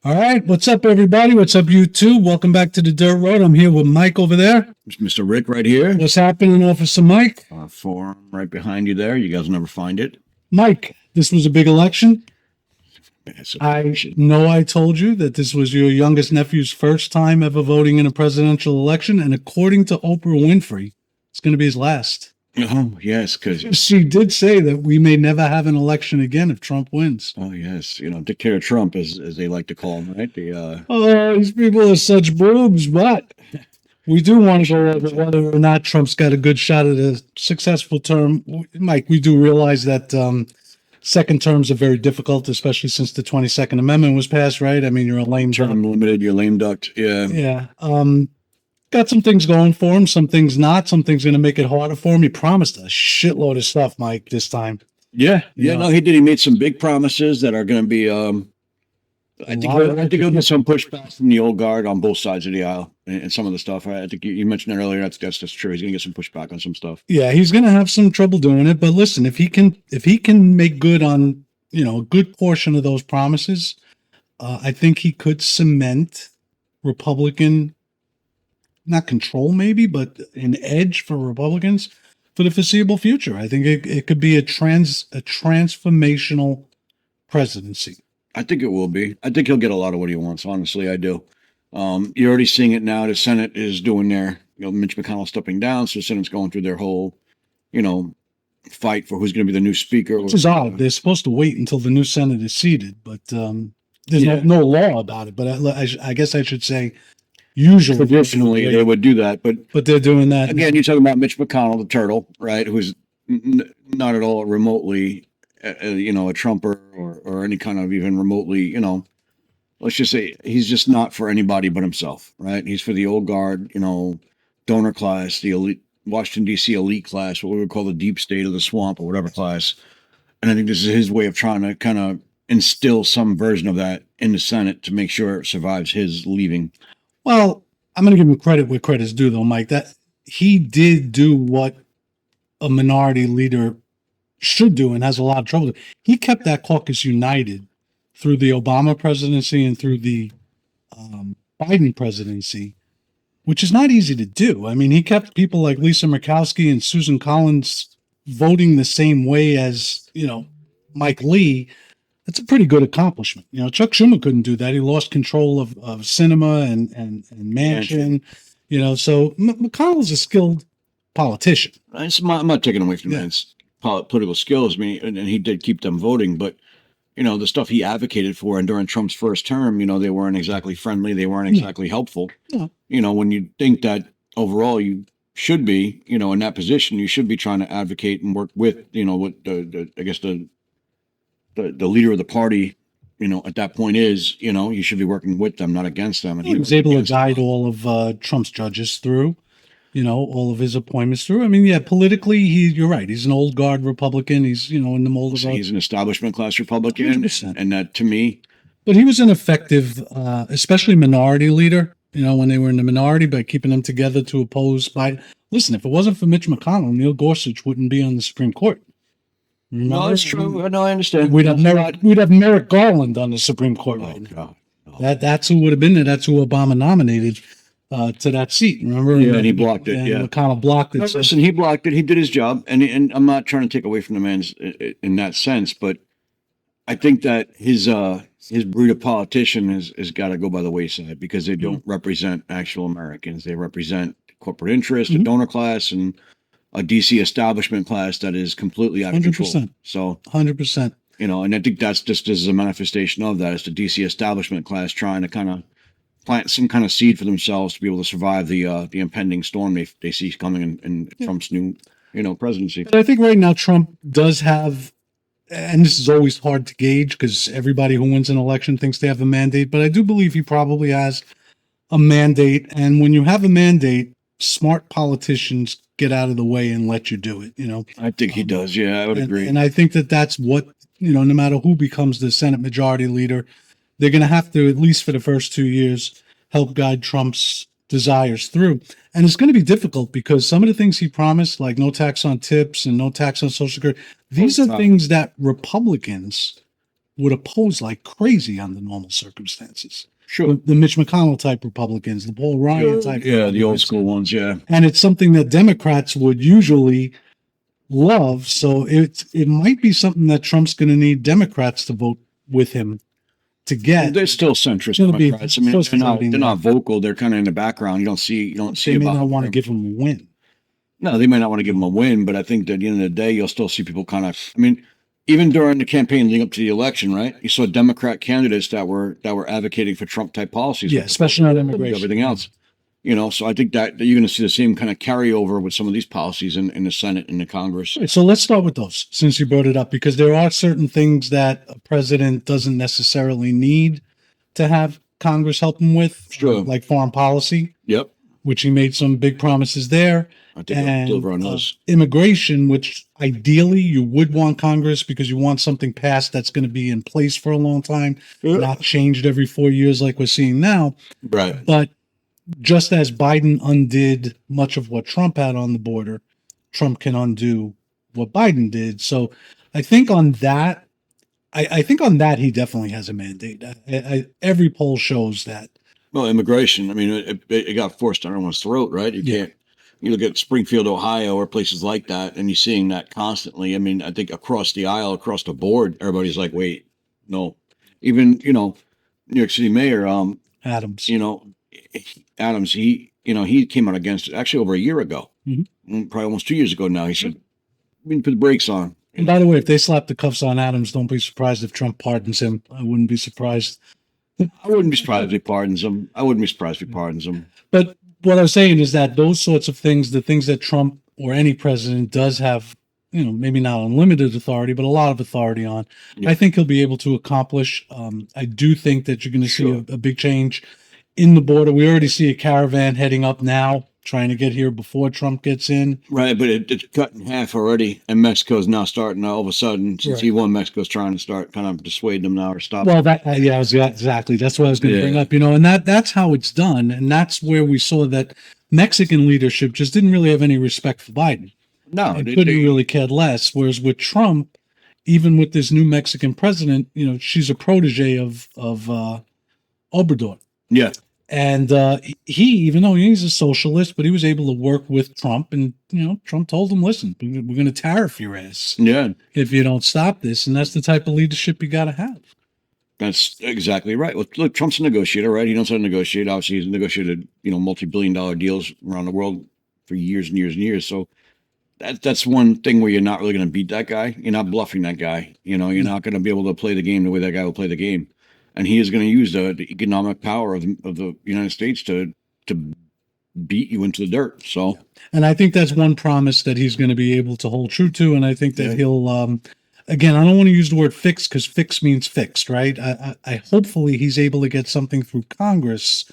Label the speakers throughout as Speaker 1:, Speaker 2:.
Speaker 1: All right, what's up, everybody? What's up, YouTube? Welcome back to the Dirt Road. I'm here with Mike over there.
Speaker 2: Mr. Rick right here.
Speaker 1: What's happening, Officer Mike?
Speaker 2: Forum right behind you there. You guys will never find it.
Speaker 1: Mike, this was a big election.
Speaker 2: It's
Speaker 1: I know I told you that this was your youngest nephew's first time ever voting in a presidential election, and according to Oprah Winfrey, it's going to be his last.
Speaker 2: Oh, yes, because,
Speaker 1: She did say that we may never have an election again if Trump wins.
Speaker 2: oh, yes, Dictator Trump, as they like to call him, right?
Speaker 1: Oh, these people are such boobs, but we do want to go over whether or not Trump's got a good shot at a successful term. Mike, we do realize that second terms are very difficult, especially since the 22nd Amendment was passed, right? I mean, you're a lame duck.
Speaker 2: Term limited, you're lame ducked. Yeah.
Speaker 1: Yeah. Got some things going for him, some things not. Some things going to make it harder for him. He promised a shitload of stuff, Mike, this time.
Speaker 2: Yeah.
Speaker 1: You know.
Speaker 2: No, he did. He made some big promises that are going to be, I think he'll get some pushback from the old guard on both sides of the aisle and some of the stuff. I think you mentioned it earlier. That's true. He's going to get some pushback on some stuff.
Speaker 1: Yeah, he's going to have some trouble doing it. But listen, if he can make good on, a good portion of those promises, I think he could cement Republican, not control maybe, but an edge for Republicans for the foreseeable future. I think it could be a transformational presidency.
Speaker 2: I think it will be. I think he'll get a lot of what he wants. Honestly, I do. You're already seeing it now. The Senate is doing their, Mitch McConnell stepping down, so the Senate's going through their whole, fight for who's going to be the new speaker.
Speaker 1: Which is odd. They're supposed to wait until the new Senate is seated, but there's no law about it. But I guess I should say, usually,
Speaker 2: traditionally, they would do that, but
Speaker 1: they're doing that
Speaker 2: again. You're talking about Mitch McConnell, the turtle, right? Who's not at all remotely, a Trumper or any kind of even remotely, let's just say he's just not for anybody but himself, right? He's for the old guard, donor class, the elite, Washington, D.C. elite class, what we would call the deep state of the swamp or whatever class. And I think this is his way of trying to kind of instill some version of that in the Senate to make sure it survives his leaving.
Speaker 1: Well, I'm going to give him credit where credit's due, though, Mike. That he did do what a minority leader should do and has a lot of trouble. He kept that caucus united through the Obama presidency and through the Biden presidency, which is not easy to do. I mean, he kept people like Lisa Murkowski and Susan Collins voting the same way as, Mike Lee. That's a pretty good accomplishment. Chuck Schumer couldn't do that. He lost control of cinema and Manchin, so McConnell's a skilled politician.
Speaker 2: I'm not taking away from his political skills. I mean, and he did keep them voting, but the stuff he advocated for and during Trump's first term, they weren't exactly friendly. They weren't exactly helpful.
Speaker 1: No.
Speaker 2: When you think that overall you should be, in that position, you should be trying to advocate and work with, what the leader of the party, at that point is, you should be working with them, not against them. And
Speaker 1: he was able to guide all of Trump's judges through, all of his appointments through. I mean, yeah, politically, you're right. He's an old guard Republican. He's, in the mold of
Speaker 2: he's an establishment class Republican.
Speaker 1: 100%.
Speaker 2: And that, to me.
Speaker 1: But he was an effective, especially minority leader, when they were in the minority, by keeping them together to oppose Biden. Listen, if it wasn't for Mitch McConnell, Neil Gorsuch wouldn't be on the Supreme Court. Remember?
Speaker 2: No, that's true. No, I understand.
Speaker 1: We'd have Merrick Garland on the Supreme Court right now. No. That's who would have been there. That's who Obama nominated to that seat. Remember?
Speaker 2: Yeah, and he blocked it. Yeah,
Speaker 1: McConnell blocked it.
Speaker 2: No, listen, he blocked it. He did his job, and I'm not trying to take away from the man in that sense, but I think that his breed of politician has got to go by the wayside because they don't represent actual Americans. They represent corporate interest, a donor class, and a DC establishment class that is completely out of
Speaker 1: 100%.
Speaker 2: control. So
Speaker 1: 100%.
Speaker 2: And I think that's just as a manifestation of that. It's the DC establishment class trying to kind of plant some kind of seed for themselves to be able to survive the impending storm they see coming in Trump's new, presidency.
Speaker 1: But I think right now Trump does have, and this is always hard to gauge because everybody who wins an election thinks they have a mandate, but I do believe he probably has a mandate. And when you have a mandate, smart politicians get out of the way and let you do it,
Speaker 2: I think he does. Yeah, I would agree.
Speaker 1: And I think that's what, no matter who becomes the Senate majority leader, they're going to have to, at least for the first 2 years, help guide Trump's desires through. And it's going to be difficult because some of the things he promised, like no tax on tips and no tax on Social Security, these are things that Republicans would oppose like crazy under normal circumstances.
Speaker 2: Sure.
Speaker 1: The Mitch McConnell type Republicans, the Paul Ryan type.
Speaker 2: Yeah, the old
Speaker 1: Republicans.
Speaker 2: school ones. Yeah.
Speaker 1: And it's something that Democrats would usually love. So it might be something that Trump's going to need Democrats to vote with him to get.
Speaker 2: They're still centrist
Speaker 1: It'll be
Speaker 2: Democrats. I mean,
Speaker 1: supposed to
Speaker 2: they're
Speaker 1: be
Speaker 2: not vocal. They're kind of in the background. You don't see
Speaker 1: They may
Speaker 2: about
Speaker 1: not want to
Speaker 2: them.
Speaker 1: give him a win.
Speaker 2: No, they may not want to give them a win, but I think that at the end of the day, you'll still see people kind of. I mean, even during the campaign leading up to the election, right? You saw Democrat candidates that were advocating for Trump type policies,
Speaker 1: Yeah, especially on immigration.
Speaker 2: everything else. You know, so I think that you're going to see the same kind of carryover with some of these policies in the Senate and the Congress.
Speaker 1: So let's start with those since you brought it up, because there are certain things that a president doesn't necessarily need to have Congress help him with,
Speaker 2: Sure.
Speaker 1: like foreign policy,
Speaker 2: Yep,
Speaker 1: which he made some big promises there.
Speaker 2: I think they'll
Speaker 1: And
Speaker 2: deliver on those.
Speaker 1: immigration, which ideally you would want Congress because you want something passed that's going to be in place for a long time, not changed every 4 years like we're seeing now.
Speaker 2: Right.
Speaker 1: But just as Biden undid much of what Trump had on the border, Trump can undo what Biden did. So I think on that, I think on that he definitely has a mandate. Every poll shows that.
Speaker 2: Well, immigration. I mean, it got forced down everyone's throat, right? You
Speaker 1: Yeah.
Speaker 2: can't. You look at Springfield, Ohio, or places like that, and you're seeing that constantly. I mean, I think across the aisle, across the board, everybody's like, "Wait, no." Even New York City Mayor,
Speaker 1: Adams.
Speaker 2: Adams, he came out against it actually over a year ago,
Speaker 1: Mhm.
Speaker 2: probably almost 2 years ago now. He said, "We need to put the brakes on."
Speaker 1: And by the way, if they slap the cuffs on Adams, don't be surprised if Trump pardons him. I wouldn't be surprised.
Speaker 2: I wouldn't be surprised if he pardons him. I wouldn't be surprised if he pardons him.
Speaker 1: But what I was saying is that those sorts of things, the things that Trump or any president does have, maybe not unlimited authority, but a lot of authority on,
Speaker 2: Yeah.
Speaker 1: I think he'll be able to accomplish. I do think that you're going to
Speaker 2: Sure.
Speaker 1: see a big change in the border. We already see a caravan heading up now, trying to get here before Trump gets in.
Speaker 2: Right, but it's cut in half already, and Mexico's now starting. All of a sudden, since he won, Mexico's trying to start kind of dissuading them now or stop.
Speaker 1: Well, exactly. That's what I was going to bring
Speaker 2: Yeah.
Speaker 1: up. And that's how it's done, and that's where we saw that Mexican leadership just didn't really have any respect for Biden.
Speaker 2: No,
Speaker 1: And couldn't really cared less. Whereas with Trump, even with this new Mexican president, she's a protege of Obrador.
Speaker 2: yeah,
Speaker 1: And he, even though he's a socialist, but he was able to work with Trump. And, Trump told him, listen, we're going to tariff your ass
Speaker 2: yeah,
Speaker 1: if you don't stop this. And that's the type of leadership you got to have.
Speaker 2: that's exactly right. Well, look, Trump's a negotiator, right? He knows how to negotiate. Obviously, he's negotiated, multi-billion-dollar deals around the world for years and years and years. So that's one thing where you're not really going to beat that guy. You're not bluffing that guy. You're not going to be able to play the game the way that guy will play the game. And he is going to use the economic power of the United States to beat you into the dirt. So,
Speaker 1: And I think that's one promise that he's going to be able to hold true to. And I think that he'll, again, I don't want to use the word fix because fix means fixed, right? I hopefully he's able to get something through Congress.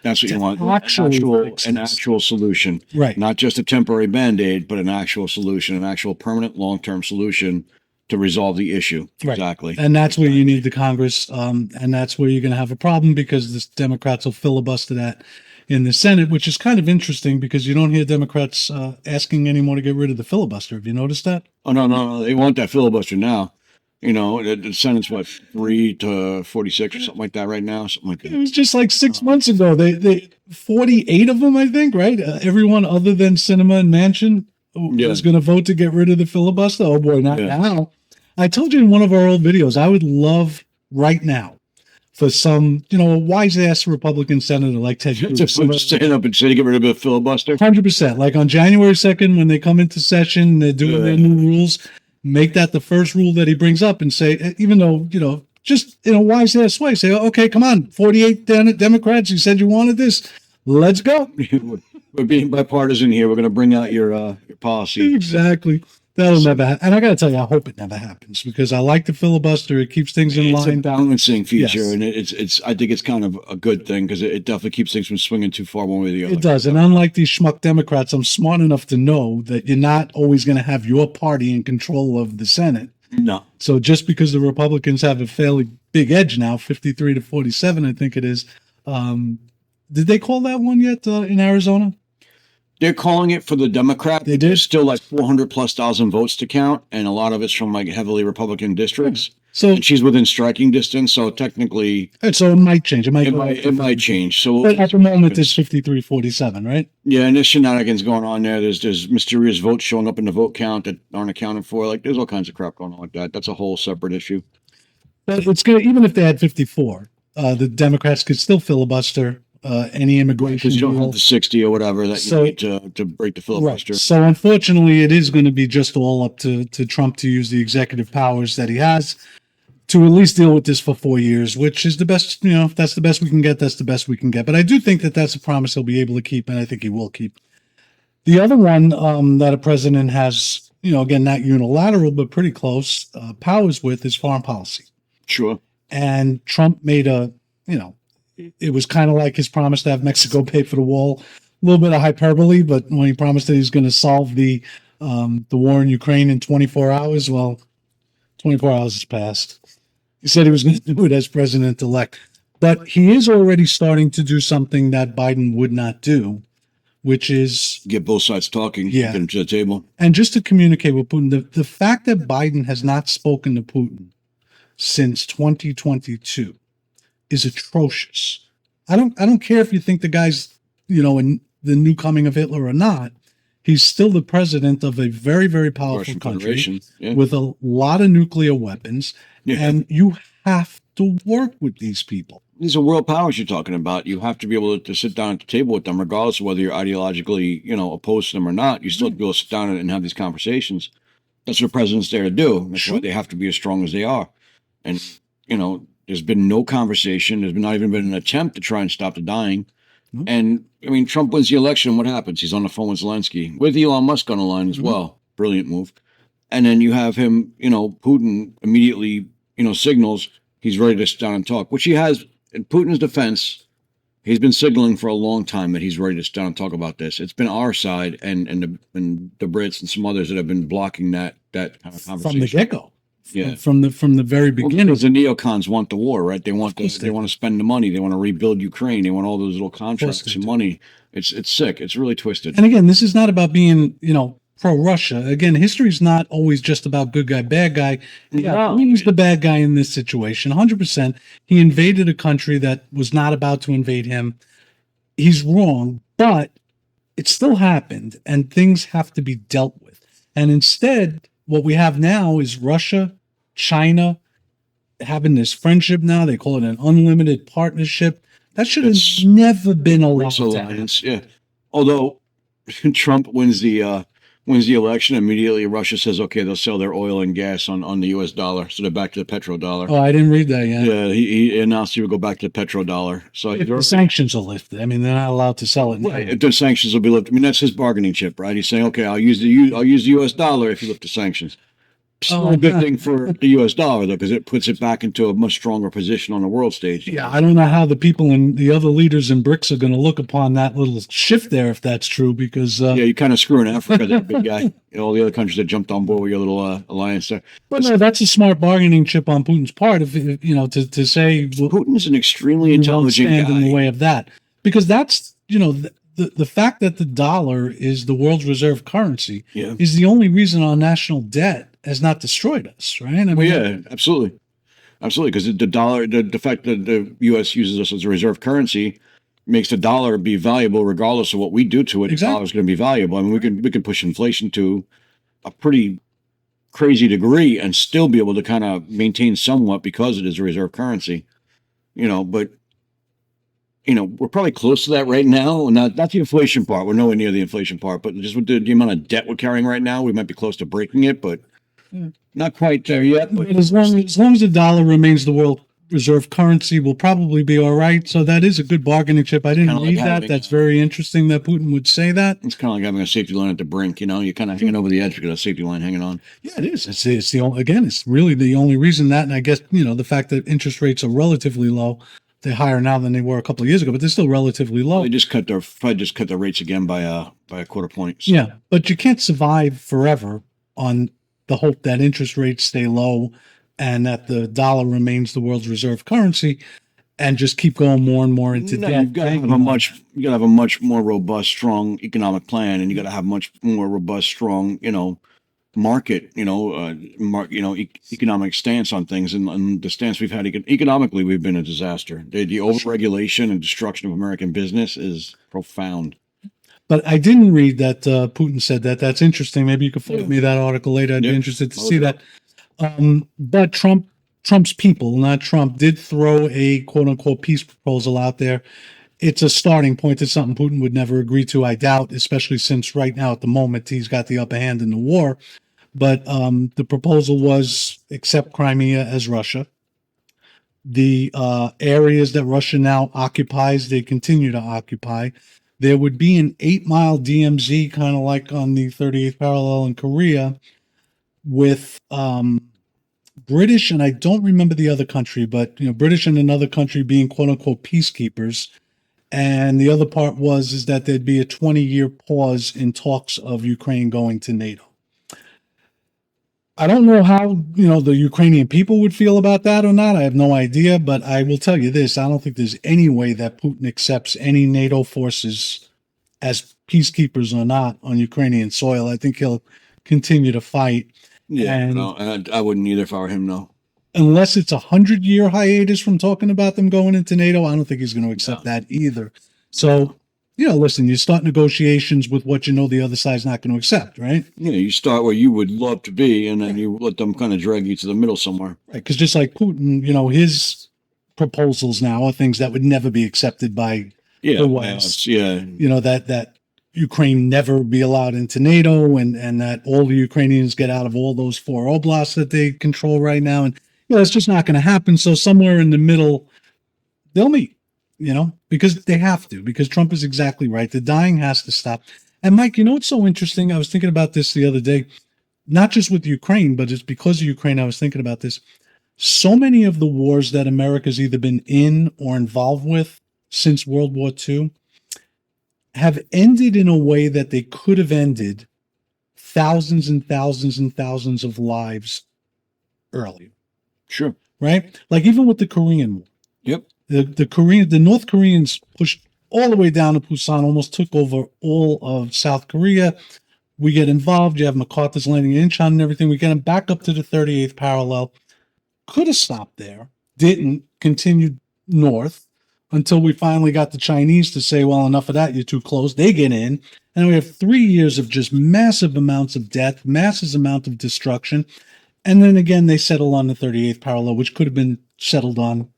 Speaker 2: that's what you want.
Speaker 1: Actually
Speaker 2: An actual solution.
Speaker 1: Right.
Speaker 2: Not just a temporary Band-Aid, but an actual solution, an actual permanent long-term solution to resolve the issue.
Speaker 1: Right.
Speaker 2: Exactly.
Speaker 1: And that's where you need the Congress. And that's where you're going to have a problem because the Democrats will filibuster that in the Senate, which is kind of interesting because you don't hear Democrats asking anymore to get rid of the filibuster. Have you noticed that?
Speaker 2: Oh, no. They want that filibuster now. The Senate's 3 to 46 or something like that right now. Something like
Speaker 1: It
Speaker 2: that.
Speaker 1: was just like 6 months ago. They 48 of them, I think, right? Everyone other than Sinema and Manchin was going to vote to get rid of the filibuster. Oh boy, not now. I told you in one of our old videos, I would love right now for some, a wise ass Republican senator like Ted Cruz.
Speaker 2: Just stand up and say to get rid of the filibuster.
Speaker 1: 100%. Like on January 2nd, when they come into session, they're doing their new rules. Make that the first rule that he brings up and say, even though, just in a wise ass way, say, okay, come on, 48 Democrats, you said you wanted this. Let's go.
Speaker 2: We're being bipartisan here. We're going to bring out your policy.
Speaker 1: Exactly. That'll never happen. And I got to tell you, I hope it never happens because I like the filibuster. It keeps things in
Speaker 2: It's a
Speaker 1: line.
Speaker 2: balancing feature,
Speaker 1: Yes.
Speaker 2: and it's. I think it's kind of a good thing because it definitely keeps things from swinging too far one way or the other.
Speaker 1: It does. And unlike these schmuck Democrats, I'm smart enough to know that you're not always going to have your party in control of the Senate.
Speaker 2: No,
Speaker 1: So just because the Republicans have a fairly big edge now, 53 to 47, I think it is. Did they call that one yet in Arizona?
Speaker 2: they're calling it for the Democrat.
Speaker 1: They did?
Speaker 2: There's still like 400,000+ votes to count, and a lot of it's from like heavily Republican districts.
Speaker 1: So,
Speaker 2: and she's within striking distance. So technically,
Speaker 1: so it might change. It might
Speaker 2: it
Speaker 1: go
Speaker 2: might
Speaker 1: up to
Speaker 2: it might
Speaker 1: 53.
Speaker 2: change. So
Speaker 1: But at the moment, it's 53-47, right?
Speaker 2: yeah, and there's shenanigans going on there. There's mysterious votes showing up in the vote count that aren't accounted for. Like there's all kinds of crap going on like that. That's a whole separate issue.
Speaker 1: But it's gonna, even if they had 54, the Democrats could still filibuster any immigration
Speaker 2: Because you don't
Speaker 1: deal.
Speaker 2: have the 60 or whatever that
Speaker 1: So-
Speaker 2: you need to break the
Speaker 1: Right.
Speaker 2: filibuster.
Speaker 1: So unfortunately, it is going to be just all up to Trump to use the executive powers that he has to at least deal with this for 4 years, which is the best. You know, if that's the best we can get, that's the best we can get. But I do think that that's a promise he'll be able to keep, and I think he will keep. The other one that a president has, you know, again, not unilateral, but pretty close powers with is foreign policy.
Speaker 2: Sure.
Speaker 1: And Trump made a, you know, it was kind of like his promise to have Mexico pay for the wall. A little bit of hyperbole, but when he promised that he's going to solve the war in Ukraine in 24 hours, well, 24 hours has passed. He said he was going to do it as president-elect. But he is already starting to do something that Biden would not do, which is,
Speaker 2: Get both sides talking.
Speaker 1: Yeah.
Speaker 2: Get them to the table.
Speaker 1: and just to communicate with Putin, the fact that Biden has not spoken to Putin since 2022 is atrocious. I don't care if you think the guy's, you know, in the new coming of Hitler or not. He's still the president of a very, very powerful
Speaker 2: Russian
Speaker 1: country
Speaker 2: Federation. Yeah.
Speaker 1: with a lot of nuclear weapons,
Speaker 2: Yeah.
Speaker 1: and you have to work with these people.
Speaker 2: These are world powers you're talking about. You have to be able to sit down at the table with them, regardless of whether you're ideologically, you know, opposed to them or not. You still have to be able to sit down and have these conversations. That's what the president's there to do. That's
Speaker 1: Sure.
Speaker 2: why they have to be as strong as they are. And, you know, there's been no conversation. There's not even been an attempt to try and stop the dying.
Speaker 1: No.
Speaker 2: And, I mean, Trump wins the election. What happens? He's on the phone with Zelensky, with Elon Musk on the line as
Speaker 1: Mhm.
Speaker 2: well. Brilliant move. And then you have him, you know, Putin immediately, you know, signals he's ready to sit down and talk, which he has. In Putin's defense, he's been signaling for a long time that he's ready to sit down and talk about this. It's been our side and the Brits and some others that have been blocking that kind of conversation.
Speaker 1: From the get-go.
Speaker 2: Yeah.
Speaker 1: From the very
Speaker 2: Well,
Speaker 1: beginning.
Speaker 2: because the neocons want the war, right? They want
Speaker 1: course
Speaker 2: they want to spend the money. They want to rebuild Ukraine. They want all those little contracts
Speaker 1: they
Speaker 2: and
Speaker 1: do.
Speaker 2: money. It's sick. It's really twisted.
Speaker 1: And again, this is not about being, you know, pro-Russia. Again, history's not always just about good guy, bad guy. Yeah,
Speaker 2: No.
Speaker 1: he was the bad guy in this situation, 100%. He invaded a country that was not about to invade him. He's wrong, but it still happened, and things have to be dealt with. And instead, what we have now is Russia, China having this friendship now. They call it an unlimited partnership. That should have
Speaker 2: It's-
Speaker 1: never been allowed
Speaker 2: BRICS
Speaker 1: to happen.
Speaker 2: alliance, yeah. Although Trump wins the election, immediately Russia says, okay, they'll sell their oil and gas on the U.S. dollar, so they're back to the petrodollar.
Speaker 1: Oh, I didn't read that yet.
Speaker 2: Yeah, he announced he would go back to the petrodollar. So
Speaker 1: If the sanctions are lifted, I mean, they're not allowed to sell it now.
Speaker 2: right, if the sanctions will be lifted. I mean, that's his bargaining chip, right? He's saying, okay, I'll use the U.S. dollar if you lift the sanctions. Still
Speaker 1: Oh,
Speaker 2: a good
Speaker 1: yeah.
Speaker 2: thing for the U.S. dollar, though, because it puts it back into a much stronger position on the world stage.
Speaker 1: Yeah, I don't know how the people and the other leaders in BRICS are going to look upon that little shift there, if that's true, because
Speaker 2: Yeah, you're kind of screwing Africa, that big guy. You know, all the other countries that jumped on board with your little alliance there.
Speaker 1: but no, that's a smart bargaining chip on Putin's part. If you know, to say well,
Speaker 2: Putin's an extremely
Speaker 1: we won't
Speaker 2: intelligent
Speaker 1: stand in the
Speaker 2: guy.
Speaker 1: way of that, because that's, you know, the fact that the dollar is the world's reserve currency
Speaker 2: Yeah.
Speaker 1: is the only reason our national debt has not destroyed us, right? I mean,
Speaker 2: Well, yeah, absolutely. Absolutely. Because the dollar, the fact that the U.S. uses us as a reserve currency makes the dollar be valuable regardless of what we do to it.
Speaker 1: Exactly.
Speaker 2: The dollar's going to be valuable. I mean, we can push inflation to a pretty crazy degree and still be able to kind of maintain somewhat because it is a reserve currency. You know, but you know, we're probably close to that right now. Not the inflation part. We're nowhere near the inflation part, but just with the amount of debt we're carrying right now, we might be close to breaking it, but not quite there yet.
Speaker 1: But as long as the dollar remains the world reserve currency, we'll probably be all right. So that is a good bargaining chip. I didn't
Speaker 2: Kinda like
Speaker 1: read that.
Speaker 2: having
Speaker 1: That's very interesting that Putin would say that.
Speaker 2: It's kind of like having a safety line at the brink, you know. You're kind of hanging over the edge because a safety line hanging on.
Speaker 1: Yeah, it is. It's the only, again, it's really the only reason that, and I guess, you know, the fact that interest rates are relatively low. They're higher now than they were a couple of years ago, but they're still relatively low.
Speaker 2: They just cut their rates again by a quarter point. So,
Speaker 1: Yeah, but you can't survive forever on the hope that interest rates stay low and that the dollar remains the world's reserve currency, and just keep going more and more into
Speaker 2: No,
Speaker 1: debt.
Speaker 2: you've got to have a much more robust, strong economic plan, and you got to have much more robust, strong, you know, market, economic stance on things, and the stance we've had economically, we've been a disaster. The overregulation and destruction of American business is profound.
Speaker 1: But I didn't read that Putin said that. That's interesting. Maybe you could forward me that article later. I'd be
Speaker 2: Yeah.
Speaker 1: interested to see that. But Trump's people, not Trump, did throw a quote unquote peace proposal out there. It's a starting point. It's something Putin would never agree to, I doubt, especially since right now at the moment he's got the upper hand in the war. But the proposal was accept Crimea as Russia. The areas that Russia now occupies, they continue to occupy. There would be an 8-mile DMZ, kind of like on the 38th parallel in Korea, with British, and I don't remember the other country, but British and another country being quote unquote peacekeepers. And the other part is that there'd be a 20-year pause in talks of Ukraine going to NATO. I don't know how, the Ukrainian people would feel about that or not. I have no idea, but I will tell you this. I don't think there's any way that Putin accepts any NATO forces as peacekeepers or not on Ukrainian soil. I think he'll continue to fight.
Speaker 2: Yeah,
Speaker 1: And-
Speaker 2: no, I wouldn't either if I were him, no.
Speaker 1: Unless it's 100-year hiatus from talking about them going into NATO, I don't think he's going to accept that either. So, listen, you start negotiations with what the other side's not going to accept, right?
Speaker 2: You start where you would love to be, and then you let them kind of drag you to the middle somewhere.
Speaker 1: Right, because just like Putin, his proposals now are things that would never be accepted by
Speaker 2: Yeah,
Speaker 1: the West.
Speaker 2: yeah,
Speaker 1: that Ukraine never be allowed into NATO, and that all the Ukrainians get out of all those 4 oblasts that they control right now. And it's just not going to happen. So somewhere in the middle, they'll meet, because they have to, because Trump is exactly right. The dying has to stop. And Mike, what's so interesting? I was thinking about this the other day, not just with Ukraine, but it's because of Ukraine. I was thinking about this. So many of the wars that America's either been in or involved with since World War II have ended in a way that they could have ended thousands and thousands and thousands of lives earlier.
Speaker 2: sure.
Speaker 1: Right? Like even with the Korean War.
Speaker 2: Yep.
Speaker 1: The North Koreans pushed all the way down to Busan, almost took over all of South Korea. We get involved. You have MacArthur's Landing in Incheon and everything. We get them back up to the 38th parallel. Could have stopped there. Didn't. Continued north until we finally got the Chinese to say, well, enough of that. You're too close. They get in. And we have 3 years of just massive amounts of death, massive amount of destruction. And then again, they settle on the 38th parallel, which could have been settled on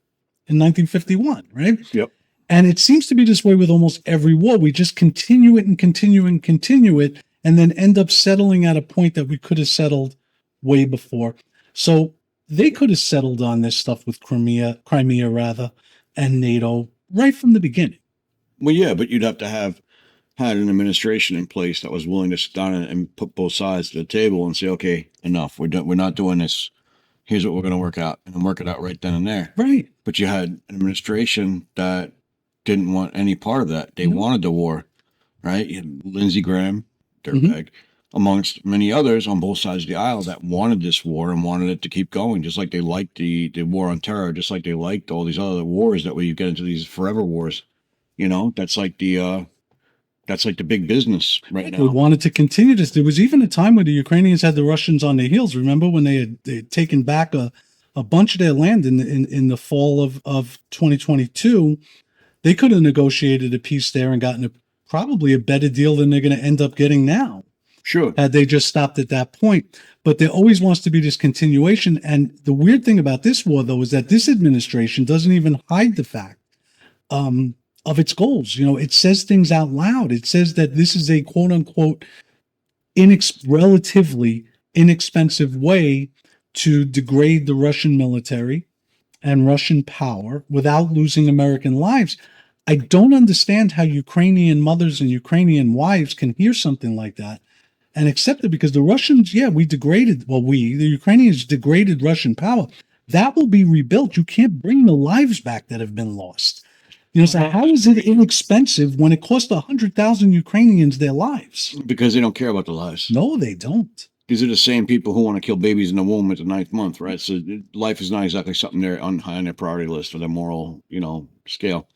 Speaker 1: in 1951, right?
Speaker 2: Yep.
Speaker 1: And it seems to be this way with almost every war. We just continue it and continue and continue it, and then end up settling at a point that we could have settled way before. So they could have settled on this stuff with Crimea rather, and NATO right from the beginning.
Speaker 2: Well, yeah, but you'd have to have had an administration in place that was willing to sit down and put both sides to the table and say, okay, enough. We're not doing this. Here's what we're going to work out, and then work it out right then and there.
Speaker 1: Right.
Speaker 2: But you had an administration that didn't want any part of that. They
Speaker 1: No.
Speaker 2: wanted the war, right? You had Lindsey Graham, dirtbag, amongst many others on both sides of the aisle that wanted this war and wanted it to keep going, just like they liked the war on terror, just like they liked all these other wars that we get into these forever wars. That's like the big business right
Speaker 1: We
Speaker 2: now.
Speaker 1: wanted to continue this. There was even a time when the Ukrainians had the Russians on their heels. Remember when they had taken back a bunch of their land in the fall of 2022? They could have negotiated a peace there and gotten probably a better deal than they're going to end up getting now,
Speaker 2: Sure.
Speaker 1: had they just stopped at that point. But there always wants to be this continuation. And the weird thing about this war, though, is that this administration doesn't even hide the fact of its goals. It says things out loud. It says that this is a quote unquote relatively inexpensive way to degrade the Russian military and Russian power without losing American lives. I don't understand how Ukrainian mothers and Ukrainian wives can hear something like that and accept it, because the Russians, the Ukrainians degraded Russian power. That will be rebuilt. You can't bring the lives back that have been lost. So how is it inexpensive when it cost 100,000 Ukrainians their lives?
Speaker 2: Because they don't care about the lives.
Speaker 1: No, they don't.
Speaker 2: These are the same people who want to kill babies in the womb at the 9th month, right? So life is not exactly something they're high on their priority list or their moral, scale.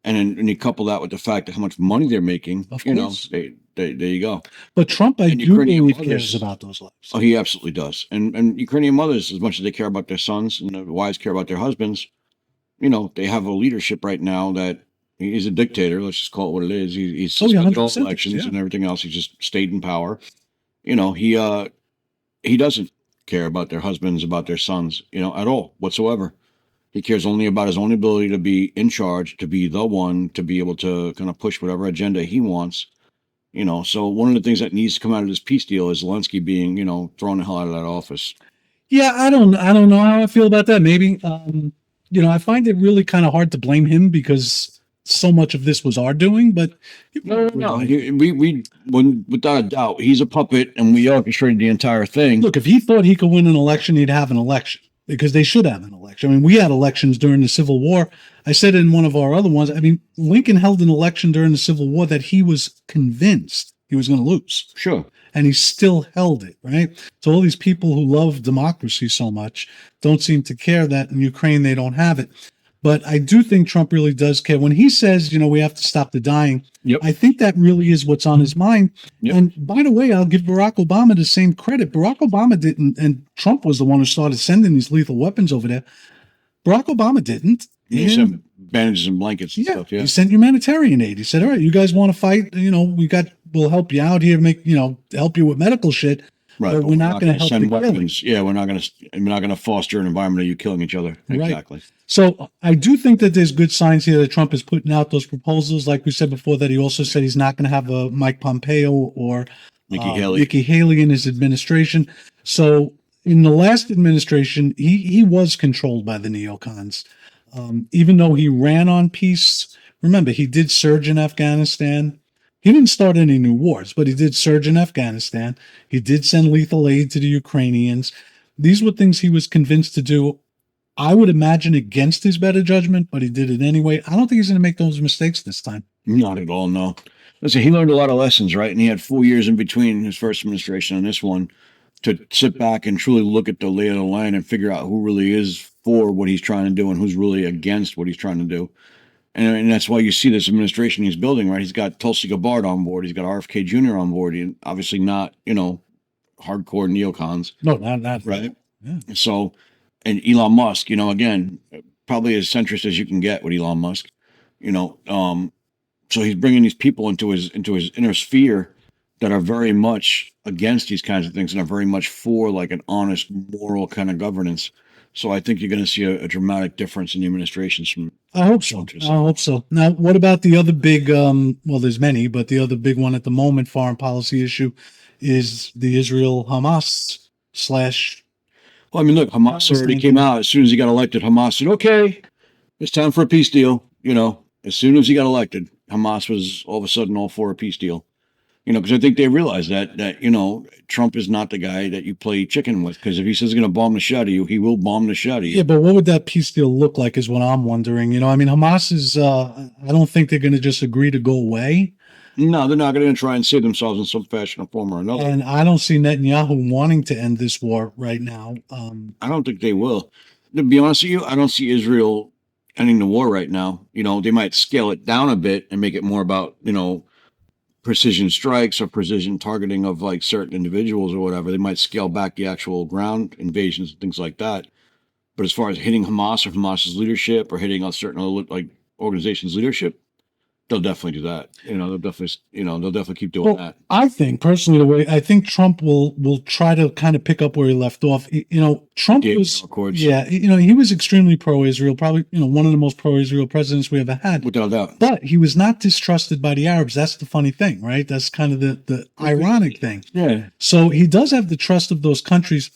Speaker 2: And then you couple that with the fact that how much money they're making,
Speaker 1: Of course.
Speaker 2: there you go.
Speaker 1: But Trump, I
Speaker 2: And
Speaker 1: do
Speaker 2: Ukrainian
Speaker 1: believe,
Speaker 2: mothers-
Speaker 1: cares about those lives.
Speaker 2: Oh, he absolutely does. And Ukrainian mothers, as much as they care about their sons and the wives care about their husbands, they have a leadership right now that he's a dictator. Let's just call it what it is. He's
Speaker 1: Oh, yeah,
Speaker 2: suspended all
Speaker 1: 100%,
Speaker 2: elections
Speaker 1: yeah.
Speaker 2: and everything else. He's just stayed in power. He doesn't care about their husbands, about their sons, at all whatsoever. He cares only about his own ability to be in charge, to be the one, to be able to kind of push whatever agenda he wants. So one of the things that needs to come out of this peace deal is Zelensky being, thrown the hell out of that office.
Speaker 1: Yeah, I don't know how I feel about that. Maybe, I find it really kind of hard to blame him because so much of this was our doing. But
Speaker 2: No. Without a doubt, he's a puppet, and we orchestrated the entire thing.
Speaker 1: Look, if he thought he could win an election, he'd have an election because they should have an election. I mean, we had elections during the Civil War. I said in one of our other ones, I mean, Lincoln held an election during the Civil War that he was convinced he was going to lose.
Speaker 2: Sure.
Speaker 1: And he still held it, right? So all these people who love democracy so much don't seem to care that in Ukraine they don't have it. But I do think Trump really does care. When he says, we have to stop the dying,
Speaker 2: Yep.
Speaker 1: I think that really is what's on his mind.
Speaker 2: Yep.
Speaker 1: And by the way, I'll give Barack Obama the same credit. Barack Obama didn't, and Trump was the one who started sending these lethal weapons over there. Barack Obama didn't.
Speaker 2: He sent bandages and blankets and stuff. Yeah.
Speaker 1: He sent humanitarian aid. He said, all right, you guys want to fight? We'll help you out here, help you with medical shit.
Speaker 2: Right.
Speaker 1: But we're not going to help
Speaker 2: send
Speaker 1: the killing.
Speaker 2: weapons. Yeah, we're not going to foster an environment of you killing each other.
Speaker 1: Right.
Speaker 2: Exactly.
Speaker 1: So I do think that there's good signs here that Trump is putting out those proposals. Like we said before, that he also said he's not going to have a Mike Pompeo or Nikki Haley in his administration. So in the last administration, he was controlled by the neocons. Even though he ran on peace, remember, he did surge in Afghanistan. He didn't start any new wars, but he did surge in Afghanistan. He did send lethal aid to the Ukrainians. These were things he was convinced to do. I would imagine against his better judgment, but he did it anyway. I don't think he's going to make those mistakes this time.
Speaker 2: Not at all, no. Listen, he learned a lot of lessons, right? And he had 4 years in between his first administration and this one to sit back and truly look at the lay of the land and figure out who really is for what he's trying to do and who's really against what he's trying to do. And that's why you see this administration he's building, right? He's got Tulsi Gabbard on board. He's got RFK Jr. on board. He, obviously not, hardcore neocons.
Speaker 1: No, not
Speaker 2: right.
Speaker 1: Yeah.
Speaker 2: So, and Elon Musk, again, probably as centrist as you can get with Elon Musk, so he's bringing these people into his inner sphere that are very much against these kinds of things and are very much for like an honest, moral kind of governance. So I think you're going to see a dramatic difference in the administrations from.
Speaker 1: I hope so. Now, what about the other big, there's many, but the other big one at the moment, foreign policy issue, is the Israel-Hamas /
Speaker 2: Well, I mean, look, Hamas already came out as soon as he got elected. Hamas said, okay, it's time for a peace deal. As soon as he got elected, Hamas was all of a sudden all for a peace deal. Because I think they realize that Trump is not the guy that you play chicken with. Because if he says he's going to bomb the shit out of you, he will bomb the shit out of you.
Speaker 1: Yeah, but what would that peace deal look like is what I'm wondering. Hamas is, I don't think they're going to just agree to go away.
Speaker 2: No, they're not going to try and save themselves in some fashion or form or another.
Speaker 1: And I don't see Netanyahu wanting to end this war right now.
Speaker 2: I don't think they will. To be honest with you, I don't see Israel ending the war right now. They might scale it down a bit and make it more about, precision strikes or precision targeting of like certain individuals or whatever. They might scale back the actual ground invasions and things like that. But as far as hitting Hamas or Hamas's leadership or hitting a certain like organization's leadership, they'll definitely do that. They'll definitely keep doing that.
Speaker 1: I think personally, I think Trump will try to kind of pick up where he left off. Trump was, he was extremely pro-Israel, probably, one of the most pro-Israel presidents we ever had.
Speaker 2: Without a doubt.
Speaker 1: But he was not distrusted by the Arabs. That's the funny thing, right? That's kind of the ironic thing.
Speaker 2: Yeah.
Speaker 1: So he does have the trust of those countries.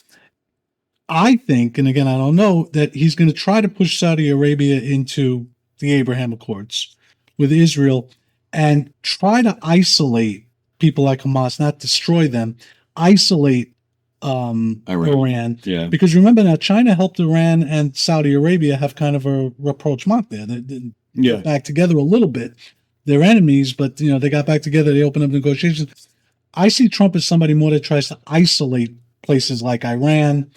Speaker 1: I think, and again, I don't know, that he's going to try to push Saudi Arabia into the Abraham Accords with Israel and try to isolate people like Hamas, not destroy them, isolate Iran.
Speaker 2: Yeah.
Speaker 1: Because remember now, China helped Iran and Saudi Arabia have kind of a rapprochement there. They got back together a little bit. They're enemies, but they got back together. They opened up negotiations. I see Trump as somebody more that tries to isolate places like Iran,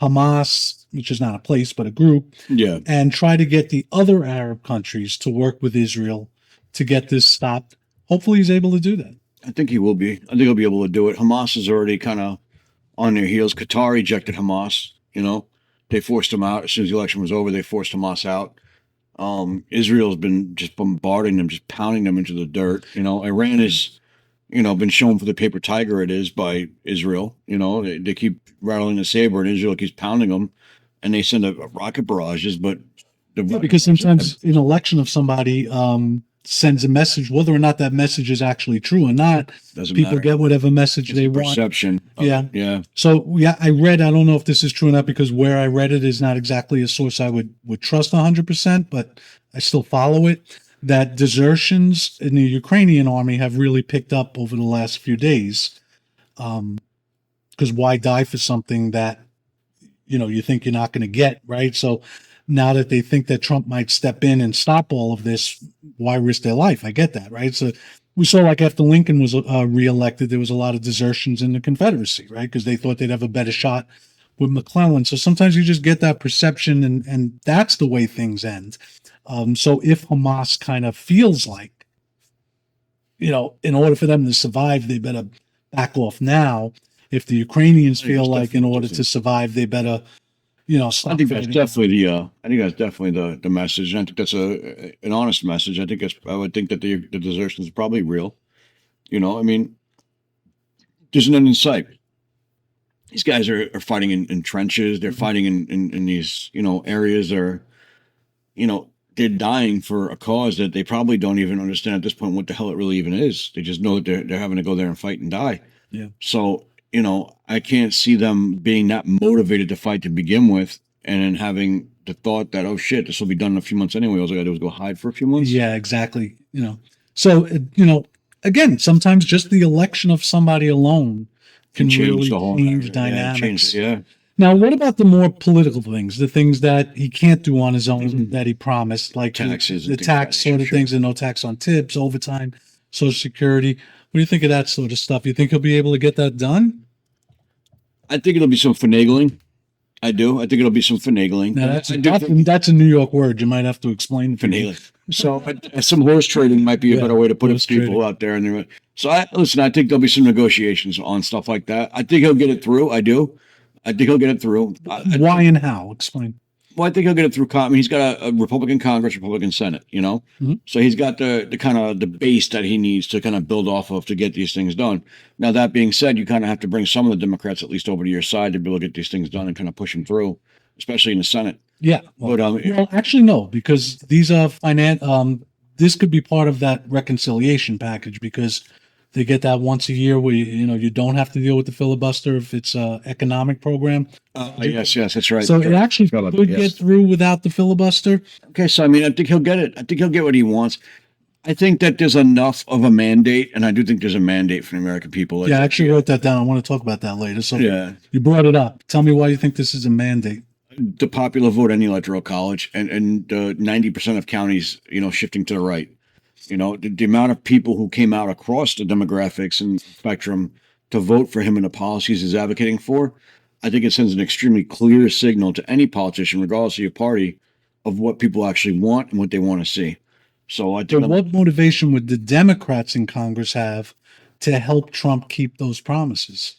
Speaker 1: Hamas, which is not a place, but a group, and try to get the other Arab countries to work with Israel to get this stopped. Hopefully he's able to do that.
Speaker 2: I think he will be. I think he'll be able to do it. Hamas is already kind of on their heels. Qatar ejected Hamas. You know, they forced him out as soon as the election was over. They forced Hamas out. Israel's been just bombarding them, just pounding them into the dirt. You know, Iran is, you know, been shown for the paper tiger it is by Israel. You know, they keep rattling the saber, and Israel keeps pounding them, and they send a rocket barrages. But the
Speaker 1: Yeah, because sometimes an election of somebody sends a message, whether or not that message is actually true or not,
Speaker 2: doesn't
Speaker 1: people
Speaker 2: matter.
Speaker 1: get whatever message
Speaker 2: It's
Speaker 1: they
Speaker 2: a
Speaker 1: want.
Speaker 2: perception.
Speaker 1: Yeah.
Speaker 2: Yeah.
Speaker 1: So yeah, I don't know if this is true or not because where I read it is not exactly a source I would trust 100%, but I still follow it. That desertions in the Ukrainian army have really picked up over the last few days. Because why die for something that you think you're not going to get, right? So now that they think that Trump might step in and stop all of this, why risk their life? I get that, right? So we saw like after Lincoln was reelected, there was a lot of desertions in the Confederacy, right? Because they thought they'd have a better shot with McClellan. So sometimes you just get that perception, and that's the way things end. So if Hamas kind of feels like, in order for them to survive, they better back off now. If the Ukrainians feel like in order to survive, they better, stop
Speaker 2: I think that's
Speaker 1: fighting.
Speaker 2: definitely the message. And I think that's an honest message. I would think that the desertion is probably real. You know, I mean, there's an end in sight. These guys are fighting in trenches. They're fighting in these, areas are, they're dying for a cause that they probably don't even understand at this point what the hell it really even is. They just know that they're having to go there and fight and die.
Speaker 1: Yeah.
Speaker 2: So, I can't see them being that motivated to fight to begin with, and then having the thought that, oh shit, this will be done in a few months anyway. All I got to do is go hide for a few months.
Speaker 1: Yeah, exactly. So, again, sometimes just the election of somebody alone can really change dynamics.
Speaker 2: Yeah.
Speaker 1: Now, what about the more political things, the things that he can't do on his own that he promised, like
Speaker 2: Taxes
Speaker 1: the
Speaker 2: and things
Speaker 1: tax
Speaker 2: like that,
Speaker 1: sort of
Speaker 2: sure.
Speaker 1: things, and no tax on tips, overtime, Social Security? What do you think of that sort of stuff? You think he'll be able to get that done?
Speaker 2: I think it'll be some finagling. I do. I think it'll be some finagling.
Speaker 1: Now,
Speaker 2: I do think
Speaker 1: that's a New York word. You might have to explain.
Speaker 2: finagling. So some horse trading might be a
Speaker 1: Yeah,
Speaker 2: better way to put it.
Speaker 1: horse
Speaker 2: People
Speaker 1: trading.
Speaker 2: out there, and so I think there'll be some negotiations on stuff like that. I think he'll get it through. I do. I think he'll get it through.
Speaker 1: Why and how? Explain.
Speaker 2: Well, I think he'll get it through. I mean, he's got a Republican Congress, Republican Senate,
Speaker 1: Mhm.
Speaker 2: So he's got the kind of the base that he needs to kind of build off of to get these things done. Now, that being said, you kind of have to bring some of the Democrats at least over to your side to be able to get these things done and kind of push them through, especially in the Senate.
Speaker 1: Yeah. Well,
Speaker 2: But
Speaker 1: actually, no, because these are this could be part of that reconciliation package because they get that once a year where you don't have to deal with the filibuster if it's a economic program.
Speaker 2: yes, that's right.
Speaker 1: So it actually
Speaker 2: Forgot about
Speaker 1: could
Speaker 2: that,
Speaker 1: get
Speaker 2: yes.
Speaker 1: through without the filibuster.
Speaker 2: Okay, so I mean, I think he'll get it. I think he'll get what he wants. I think that there's enough of a mandate, and I do think there's a mandate for the American people.
Speaker 1: Yeah, I actually wrote that down. I want to talk about that later. So
Speaker 2: Yeah.
Speaker 1: you brought it up. Tell me why you think this is a mandate.
Speaker 2: The popular vote in the electoral college, and 90% of counties, shifting to the right. The amount of people who came out across the demographics and spectrum to vote for him and the policies he's advocating for, I think it sends an extremely clear signal to any politician, regardless of your party, of what people actually want and what they want to see. So I
Speaker 1: So
Speaker 2: think
Speaker 1: what motivation would the Democrats in Congress have to help Trump keep those promises?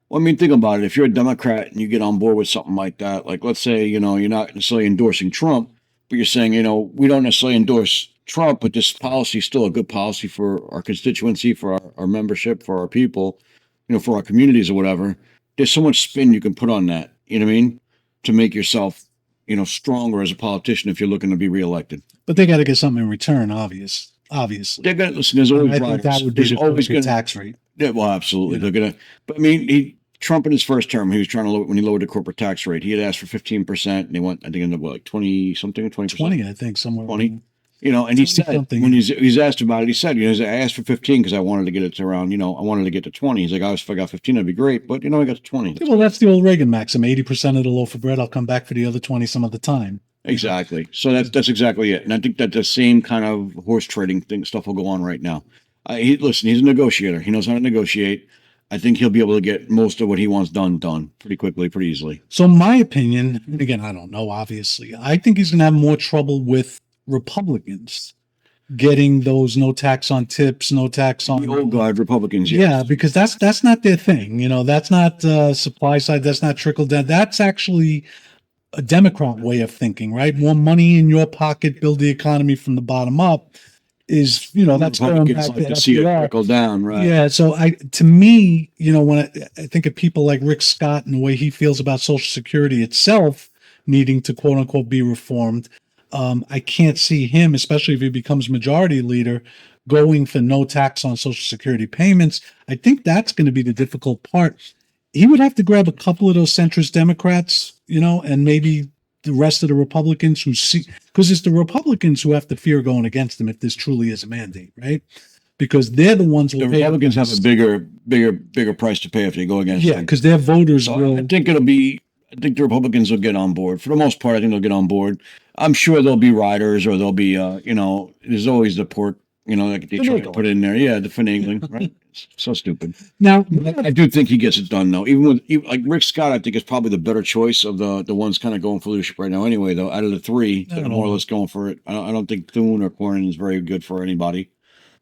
Speaker 2: Well, I mean, think about it. If you're a Democrat and you get on board with something like that, like let's say, you're not necessarily endorsing Trump, but you're saying, we don't necessarily endorse Trump, but this policy is still a good policy for our constituency, for our membership, for our people, for our communities or whatever. There's so much spin you can put on that, you know what I mean? To make yourself, stronger as a politician if you're looking to be reelected.
Speaker 1: But they got to get something in return, obviously.
Speaker 2: They're going to listen. There's
Speaker 1: I
Speaker 2: always
Speaker 1: think
Speaker 2: riders.
Speaker 1: that would be
Speaker 2: There's
Speaker 1: the
Speaker 2: always
Speaker 1: appropriate
Speaker 2: going
Speaker 1: tax rate.
Speaker 2: Yeah, well, absolutely.
Speaker 1: You know.
Speaker 2: They're gonna, but I mean, Trump in his first term, he was trying to when he lowered the corporate tax rate, he had asked for 15%, and they went, I think, into like 20 something, 20%.
Speaker 1: 20, I think, somewhere.
Speaker 2: 20. And he said
Speaker 1: 20-something.
Speaker 2: when he's asked about it, he said, I asked for 15 because I wanted to get it to around, I wanted to get to 20. He's like, if I got 15, that'd be great, but I got to 20.
Speaker 1: Yeah, well, that's the old Reagan maxim: 80% of the loaf of bread. I'll come back for the other 20 some of the time.
Speaker 2: Exactly. So that's exactly it. And I think that the same kind of horse trading stuff will go on right now. He's a negotiator. He knows how to negotiate. I think he'll be able to get most of what he wants done pretty quickly, pretty easily.
Speaker 1: So, in my opinion, and again, I don't know, obviously, I think he's going to have more trouble with Republicans getting those no tax on tips, no tax on
Speaker 2: The old guard Republicans. Yes.
Speaker 1: Yeah, because that's not their thing. That's not supply side. That's not trickle down. That's actually a Democrat way of thinking, right? More money in your pocket, build the economy from the bottom up. Is that's going
Speaker 2: Republicans
Speaker 1: back
Speaker 2: like
Speaker 1: to
Speaker 2: to see it
Speaker 1: FDR.
Speaker 2: trickle down, right?
Speaker 1: Yeah, so to me, when I think of people like Rick Scott and the way he feels about Social Security itself needing to quote unquote be reformed, I can't see him, especially if he becomes majority leader, going for no tax on Social Security payments. I think that's going to be the difficult part. He would have to grab a couple of those centrist Democrats, and maybe the rest of the Republicans who see, because it's the Republicans who have to fear going against him if this truly is a mandate, right? Because they're the ones who
Speaker 2: The
Speaker 1: will pay.
Speaker 2: Republicans have a bigger price to pay if they go against
Speaker 1: Yeah,
Speaker 2: him.
Speaker 1: because their voters
Speaker 2: So
Speaker 1: will.
Speaker 2: I think the Republicans will get on board. For the most part, I think they'll get on board. I'm sure there'll be riders or there'll be, there's always the pork, like they try to put in there. Yeah, the finagling, right? It's so stupid.
Speaker 1: Now,
Speaker 2: I do think he gets it done, though. Even like Rick Scott, I think is probably the better choice of the ones kind of going for leadership right now. Anyway, though, out of the three that are more or less going for it, I don't think Thune or Cornyn is very good for anybody.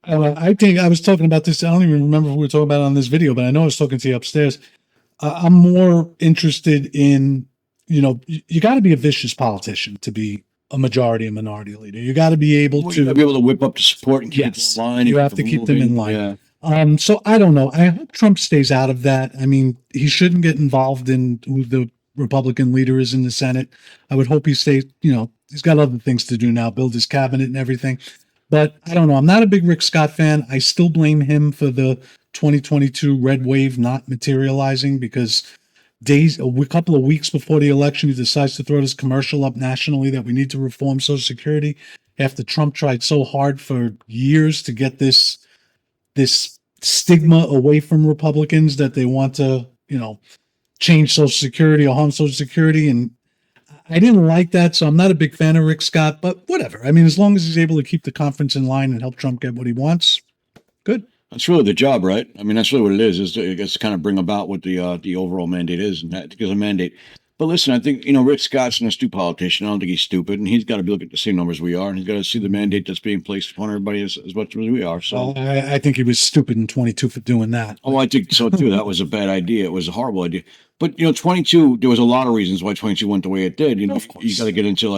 Speaker 1: I think I was talking about this. I don't even remember if we were talking about it on this video, but I know I was talking to you upstairs. I'm more interested in, you got to be a vicious politician to be a majority and minority leader. You got to be able
Speaker 2: Well,
Speaker 1: to
Speaker 2: you gotta be able to whip up the support and keep
Speaker 1: Yes.
Speaker 2: it in line.
Speaker 1: You have to keep them in line.
Speaker 2: Yeah.
Speaker 1: So I don't know. I hope Trump stays out of that. I mean, he shouldn't get involved in who the Republican leader is in the Senate. I would hope he stays, he's got other things to do now, build his cabinet and everything. But I don't know. I'm not a big Rick Scott fan. I still blame him for the 2022 red wave not materializing because a couple of weeks before the election, he decides to throw this commercial up nationally that we need to reform Social Security after Trump tried so hard for years to get this stigma away from Republicans that they want to, change Social Security or harm Social Security. And I didn't like that. So I'm not a big fan of Rick Scott, but whatever. I mean, as long as he's able to keep the conference in line and help Trump get what he wants, good.
Speaker 2: That's really the job, right? I mean, that's really what it is to kind of bring about what the overall mandate is, and that gives a mandate. But listen, I think, Rick Scott's an astute politician. I don't think he's stupid, and he's got to be looking at the same numbers we are, and he's got to see the mandate that's being placed upon everybody as much as we are. So,
Speaker 1: Well, I think he was stupid in 22 for doing that.
Speaker 2: oh, I think so too. That was a bad idea. It was a horrible idea. But 22, there was a lot of reasons why 22 went the way it did.
Speaker 1: Of course.
Speaker 2: You got to get into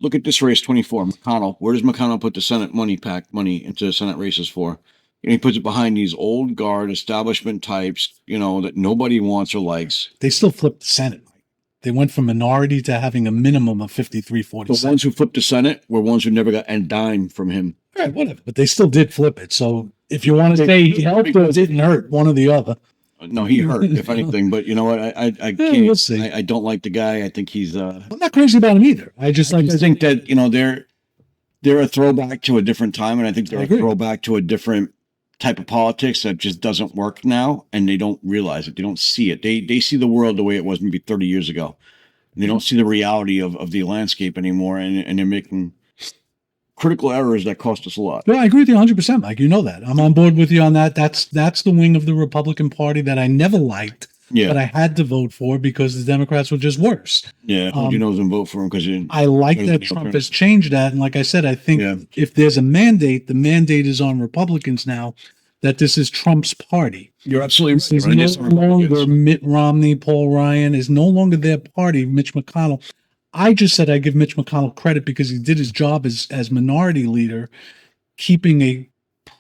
Speaker 2: look at this race 24. McConnell. Where does McConnell put the Senate money into the Senate races for? He puts it behind these old guard establishment types, that nobody wants or likes.
Speaker 1: They still flipped the Senate. They went from minority to having a minimum of 53-47.
Speaker 2: The ones who flipped the Senate were ones who never got a dime from him.
Speaker 1: Right, whatever. But they still did flip it. So if you want to say he helped or didn't hurt, one or the other.
Speaker 2: No, he hurt, if anything. But you know what? I can't.
Speaker 1: we'll see.
Speaker 2: I don't like the guy. I think he's.
Speaker 1: I'm not crazy about him either. I just like
Speaker 2: I think that they're a throwback to a different time, and I think they're
Speaker 1: I
Speaker 2: a
Speaker 1: agree.
Speaker 2: throwback to a different type of politics that just doesn't work now, and they don't realize it. They don't see it. They see the world the way it was maybe 30 years ago. And they don't see the reality of the landscape anymore, and they're making critical errors that cost us a lot.
Speaker 1: Well, I agree with you 100%, Mike. You know that. I'm on board with you on that. That's the wing of the Republican Party that I never liked,
Speaker 2: Yeah,
Speaker 1: but I had to vote for because the Democrats were just worse.
Speaker 2: yeah. Who knows and vote for him because
Speaker 1: I like
Speaker 2: There's
Speaker 1: that
Speaker 2: the
Speaker 1: Trump
Speaker 2: alternative.
Speaker 1: has changed that. And like I said, I think
Speaker 2: Yeah.
Speaker 1: if there's a mandate, the mandate is on Republicans now that this is Trump's party.
Speaker 2: you're absolutely
Speaker 1: This is
Speaker 2: right.
Speaker 1: no
Speaker 2: It's the
Speaker 1: longer
Speaker 2: Republicans.
Speaker 1: Mitt Romney, Paul Ryan is no longer their party, Mitch McConnell. I just said I give Mitch McConnell credit because he did his job as minority leader, keeping a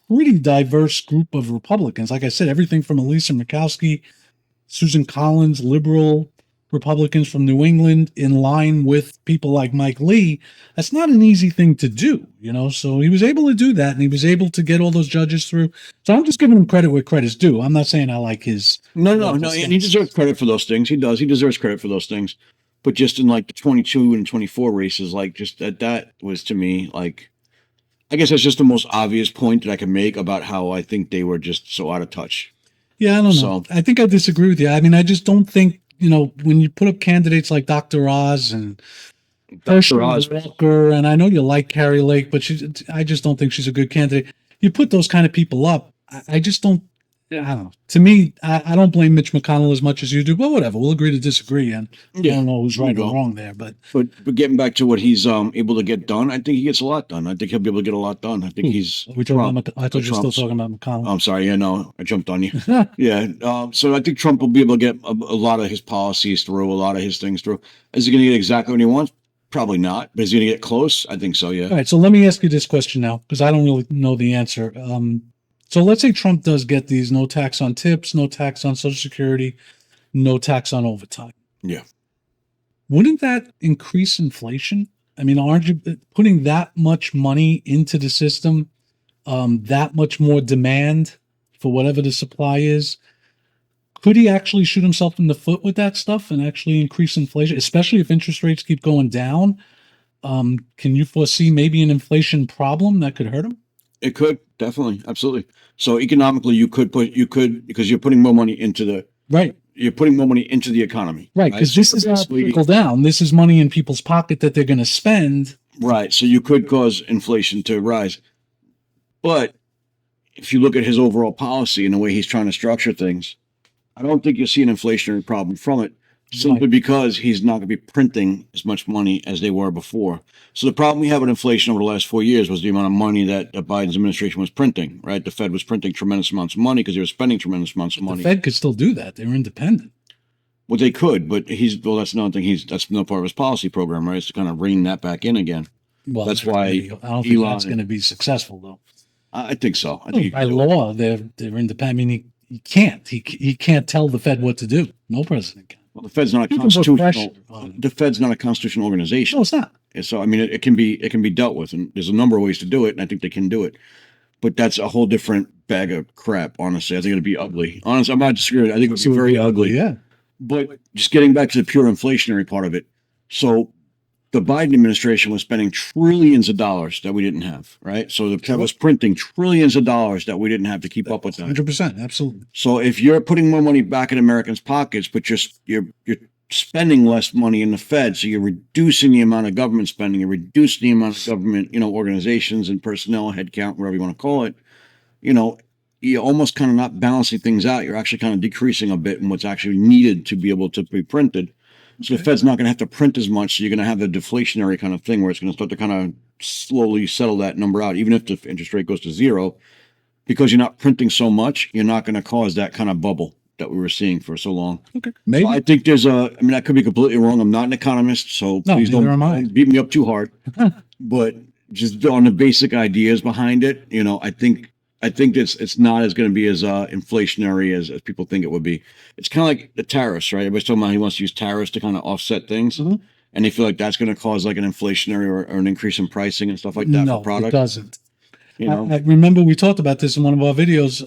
Speaker 1: pretty diverse group of Republicans. Like I said, everything from Elisa Murkowski, Susan Collins, liberal Republicans from New England, in line with people like Mike Lee. That's not an easy thing to do, So he was able to do that, and he was able to get all those judges through. So I'm just giving him credit where credit's due. I'm not saying I like his.
Speaker 2: No. And he deserves credit for those things. He does. He deserves credit for those things. But just in like the 22 and 24 races, like just that was to me like, I guess that's just the most obvious point that I can make about how I think they were just so out of touch.
Speaker 1: Yeah, I don't know.
Speaker 2: So-
Speaker 1: I think I disagree with you. I mean, I just don't think, when you put up candidates like Dr. Oz and Herschel
Speaker 2: Oz.
Speaker 1: Walker, and I know you like Carrie Lake, but I just don't think she's a good candidate. You put those kind of people up, I just don't. I don't know. To me, I don't blame Mitch McConnell as much as you do, but whatever. We'll agree to disagree, and I don't know who's right
Speaker 2: There you
Speaker 1: or
Speaker 2: go.
Speaker 1: wrong there. But
Speaker 2: But getting back to what he's able to get done, I think he gets a lot done. I think he'll be able to get a lot done. I think he's.
Speaker 1: are we talking
Speaker 2: Trump.
Speaker 1: about? I thought you were still
Speaker 2: Trump's-
Speaker 1: talking about McConnell.
Speaker 2: I'm sorry. Yeah, no, I jumped on you. Yeah. So I think Trump will be able to get a lot of his policies through, a lot of his things through. Is he going to get exactly what he wants? Probably not. But is he going to get close? I think so. Yeah.
Speaker 1: All right, so let me ask you this question now, because I don't really know the answer. So let's say Trump does get these: no tax on tips, no tax on Social Security, no tax on overtime.
Speaker 2: Yeah.
Speaker 1: Wouldn't that increase inflation? I mean, aren't you putting that much money into the system, that much more demand for whatever the supply is? Could he actually shoot himself in the foot with that stuff and actually increase inflation, especially if interest rates keep going down? Can you foresee maybe an inflation problem that could hurt him?
Speaker 2: It could definitely, absolutely. So economically, you could because you're putting more money into the
Speaker 1: Right,
Speaker 2: economy.
Speaker 1: right, because
Speaker 2: So
Speaker 1: this is not
Speaker 2: basically-
Speaker 1: trickle down. This is money in people's pocket that they're going to spend.
Speaker 2: Right. So you could cause inflation to rise. But if you look at his overall policy and the way he's trying to structure things, I don't think you'll see an inflationary problem from it simply because he's not going to be printing as much money as they were before. So the problem we have with inflation over the last 4 years was the amount of money that Biden's administration was printing, right? The Fed was printing tremendous amounts of money because they were spending tremendous amounts of
Speaker 1: The
Speaker 2: money.
Speaker 1: Fed could still do that. They're independent.
Speaker 2: Well, they could, but that's another thing. That's no part of his policy program, right? It's to kind of rein that back in again.
Speaker 1: Well,
Speaker 2: That's why
Speaker 1: I don't think that's
Speaker 2: Elon-
Speaker 1: going to be successful, though.
Speaker 2: I think so. I think he
Speaker 1: By
Speaker 2: can do it.
Speaker 1: law, they're independent. I mean, he can't. He can't tell the Fed what to do. No president can.
Speaker 2: Well, the Fed's not a
Speaker 1: You can put pressure
Speaker 2: constitutional.
Speaker 1: on it.
Speaker 2: The Fed's not a constitutional organization.
Speaker 1: No, it's not.
Speaker 2: And so, I mean, it can be dealt with, and there's a number of ways to do it, and I think they can do it. But that's a whole different bag of crap. Honestly, I think it'd be ugly. Honestly, I'm not disagreeing. I think it'd be very ugly.
Speaker 1: Yeah.
Speaker 2: But just getting back to the pure inflationary part of it, so the Biden administration was spending trillions of dollars that we didn't have, right? So the Fed was printing trillions of dollars that we didn't have to keep up with that.
Speaker 1: 100%. Absolutely.
Speaker 2: So if you're putting more money back in Americans' pockets, but you're spending less money in the Fed, so you're reducing the amount of government spending, you're reducing the amount of government, organizations and personnel, headcount, whatever you want to call it, you're almost kind of not balancing things out. You're actually kind of decreasing a bit in what's actually needed to be able to be printed. So the Fed's not going to have to print as much. So you're going to have the deflationary kind of thing where it's going to start to kind of slowly settle that number out, even if the interest rate goes to zero, because you're not printing so much. You're not going to cause that kind of bubble that we were seeing for so long.
Speaker 1: Okay. Maybe.
Speaker 2: So I think I could be completely wrong. I'm not an economist, so
Speaker 1: No,
Speaker 2: please
Speaker 1: neither am I.
Speaker 2: don't beat me up too hard. But just on the basic ideas behind it, I think it's not as going to be as inflationary as people think it would be. It's kind of like the tariffs, right? Everybody's talking about he wants to use tariffs to kind of offset things,
Speaker 1: Mhm.
Speaker 2: and they feel like that's going to cause like an inflationary or an increase in pricing and stuff like that
Speaker 1: No,
Speaker 2: for product.
Speaker 1: it doesn't.
Speaker 2: You know,
Speaker 1: I remember we talked about this in one of our videos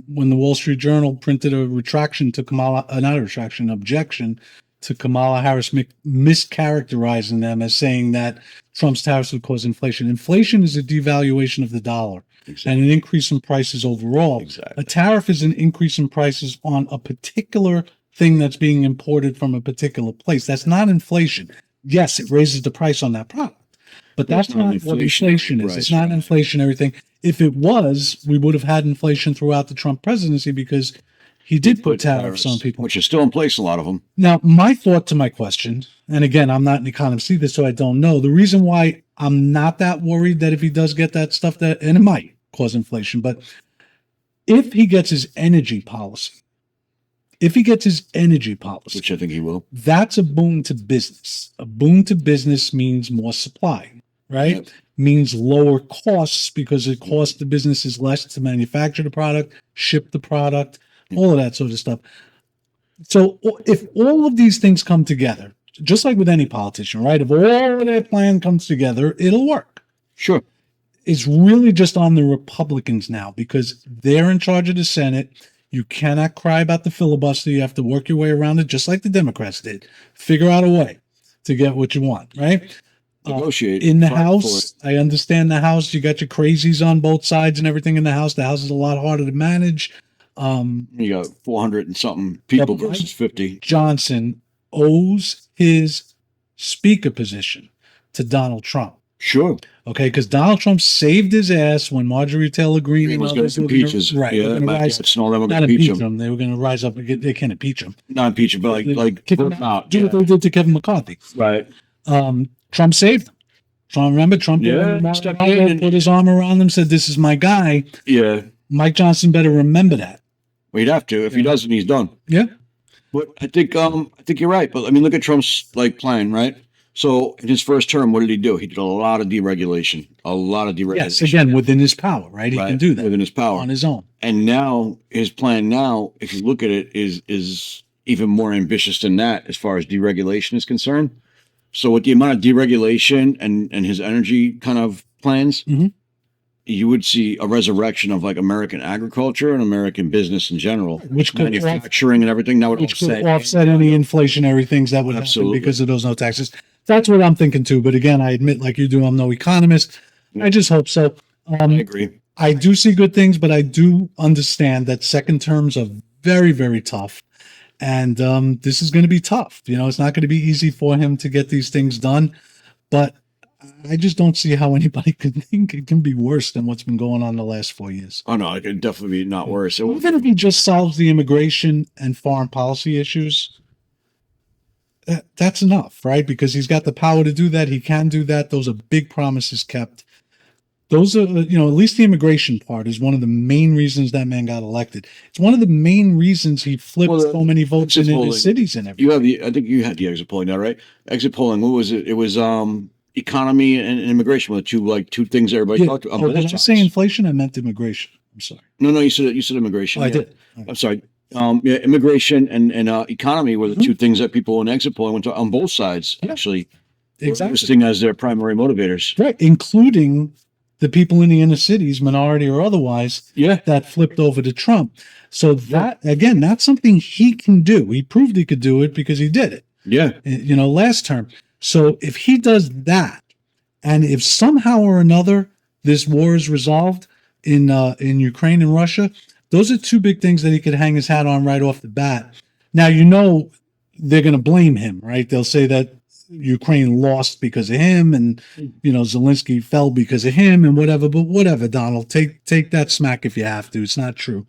Speaker 1: when the Wall Street Journal printed a retraction to objection to Kamala Harris mischaracterizing them as saying that Trump's tariffs would cause inflation. Inflation is a devaluation of the dollar
Speaker 2: exactly.
Speaker 1: and an increase in prices overall.
Speaker 2: Exactly.
Speaker 1: A tariff is an increase in prices on a particular thing that's being imported from a particular place. That's not inflation. Yes, it raises the price on that product. But
Speaker 2: But it's
Speaker 1: that's
Speaker 2: not
Speaker 1: not
Speaker 2: an
Speaker 1: what
Speaker 2: inflationary
Speaker 1: inflation is.
Speaker 2: price,
Speaker 1: It's not an
Speaker 2: right.
Speaker 1: inflationary thing. If it was, we would have had inflation throughout the Trump presidency because he did put tariffs on people.
Speaker 2: which is still in place. A lot of them.
Speaker 1: Now, my thought to my question, and again, I'm not an economist either, so I don't know. The reason why I'm not that worried that if he does get that stuff, and it might cause inflation, but if he gets his energy policy,
Speaker 2: which I think he will.
Speaker 1: that's a boon to business. A boon to business means more supply, right?
Speaker 2: Yep.
Speaker 1: Means lower costs because it costs the businesses less to manufacture the product, ship the product, all of that sort of stuff. So if all of these things come together, just like with any politician, right? If all of their plan comes together, it'll work.
Speaker 2: Sure.
Speaker 1: It's really just on the Republicans now because they're in charge of the Senate. You cannot cry about the filibuster. You have to work your way around it, just like the Democrats did. Figure out a way to get what you want, right?
Speaker 2: Negotiate
Speaker 1: In the
Speaker 2: fight for
Speaker 1: House, I understand the House. You got your crazies on both sides and everything in the House. The House is a lot harder to manage.
Speaker 2: it. You got 400 and something people
Speaker 1: Yep.
Speaker 2: versus 50.
Speaker 1: Johnson owes his speaker position to Donald Trump.
Speaker 2: Sure.
Speaker 1: Okay, because Donald Trump saved his ass when Marjorie Taylor Greene
Speaker 2: He
Speaker 1: and
Speaker 2: was
Speaker 1: others
Speaker 2: going
Speaker 1: were
Speaker 2: to
Speaker 1: gonna-
Speaker 2: impeach us.
Speaker 1: right,
Speaker 2: Yeah,
Speaker 1: were gonna
Speaker 2: Matt
Speaker 1: rise,
Speaker 2: Gaetz and all them were
Speaker 1: not
Speaker 2: going to impeach
Speaker 1: impeach
Speaker 2: him.
Speaker 1: him. They were going to rise up. They can't impeach him.
Speaker 2: Not impeach him, but like
Speaker 1: Kick
Speaker 2: vote
Speaker 1: him
Speaker 2: him out.
Speaker 1: Do what
Speaker 2: Yeah.
Speaker 1: they did to Kevin McCarthy.
Speaker 2: Right.
Speaker 1: Trump saved him. Trump, remember, Trump
Speaker 2: Yeah,
Speaker 1: went
Speaker 2: stuck
Speaker 1: around,
Speaker 2: in and-
Speaker 1: put his arm around him, said, "This is my guy."
Speaker 2: Yeah.
Speaker 1: Mike Johnson better remember that.
Speaker 2: Well, he'd have to. If he doesn't, he's done.
Speaker 1: Yeah.
Speaker 2: But I think you're right. But I mean, look at Trump's like plan, right? So in his first term, what did he do? He did a lot of deregulation. A lot of deregulation.
Speaker 1: Yes, again, within his power, right? He
Speaker 2: Right,
Speaker 1: can do that
Speaker 2: within his power.
Speaker 1: on his own.
Speaker 2: And now his plan now, if you look at it, is even more ambitious than that as far as deregulation is concerned. So with the amount of deregulation and his energy kind of plans,
Speaker 1: Mhm.
Speaker 2: you would see a resurrection of like American agriculture and American business in general,
Speaker 1: Which could
Speaker 2: manufacturing and everything. That would
Speaker 1: which could
Speaker 2: offset.
Speaker 1: offset any inflationary things that would
Speaker 2: Absolutely.
Speaker 1: happen because of those no taxes. That's what I'm thinking too. But again, I admit, like you do, I'm no economist. I just hope so.
Speaker 2: I agree.
Speaker 1: I do see good things, but I do understand that second terms are very, very tough. And this is going to be tough. You know, it's not going to be easy for him to get these things done. But I just don't see how anybody could think it can be worse than what's been going on the last 4 years.
Speaker 2: Oh no, it could definitely be not worse.
Speaker 1: Even if he just solves the immigration and foreign policy issues, that's enough, right? Because he's got the power to do that. He can do that. Those are big promises kept. Those are, you know, at least the immigration part is one of the main reasons that man got elected. It's one of the main reasons he flipped
Speaker 2: Well,
Speaker 1: so many votes in
Speaker 2: exit
Speaker 1: his
Speaker 2: polling.
Speaker 1: cities and everything.
Speaker 2: You have I think you had the exit polling now, right? Exit polling. What was it? It was economy and immigration were the two things everybody
Speaker 1: Yeah.
Speaker 2: talked about.
Speaker 1: Oh,
Speaker 2: both
Speaker 1: did I
Speaker 2: sides.
Speaker 1: say inflation? I meant immigration. I'm sorry.
Speaker 2: No, you said immigration.
Speaker 1: Oh, I
Speaker 2: yeah.
Speaker 1: did.
Speaker 2: I'm sorry. Yeah, immigration and economy were the
Speaker 1: Mhm.
Speaker 2: two things that people in exit polling went to on both sides
Speaker 1: Yeah.
Speaker 2: actually were
Speaker 1: Exactly.
Speaker 2: listing as their primary motivators.
Speaker 1: Right. Including the people in the inner cities, minority or otherwise,
Speaker 2: Yeah,
Speaker 1: that flipped over to Trump. So that, again, that's something he can do. He proved he could do it because he did it,
Speaker 2: yeah,
Speaker 1: you know, last term. So if he does that, and if somehow or another this war is resolved in Ukraine and Russia, those are two big things that he could hang his hat on right off the bat. Now, you know, they're going to blame him, right? They'll say that Ukraine lost because of him, and you know Zelensky fell because of him, and whatever. But whatever, Donald, take that smack if you have to. It's not true.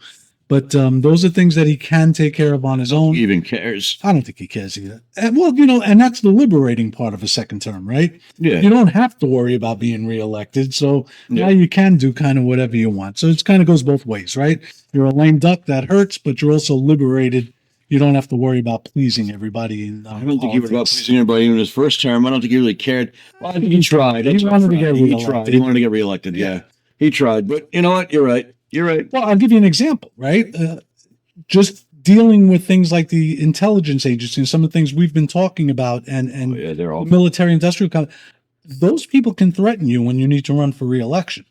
Speaker 1: But those are things that he can take care of on his own.
Speaker 2: he even cares.
Speaker 1: I don't think he cares either. And, well, you know, and that's the liberating part of a second term, right?
Speaker 2: Yeah,
Speaker 1: You don't have to worry about being reelected. So
Speaker 2: Yeah.
Speaker 1: now you can do kind of whatever you want. So it kind of goes both ways, right? You're a lame duck, that hurts, but you're also liberated. You don't have to worry about pleasing everybody. In,
Speaker 2: I don't think he was about
Speaker 1: politics.
Speaker 2: pleasing everybody in his first term. I don't think he really cared. Well, I think he tried.
Speaker 1: He
Speaker 2: That's
Speaker 1: wanted to
Speaker 2: what-
Speaker 1: get
Speaker 2: He
Speaker 1: reelected.
Speaker 2: tried. He wanted to get reelected. Yeah, he tried. But you know what? You're right. You're right.
Speaker 1: Well, I'll give you an example, right? Just dealing with things like the intelligence agency and some of the things we've been talking about, and
Speaker 2: Oh, yeah, they're all.
Speaker 1: military industrial those people can threaten you when you need to run for reelection.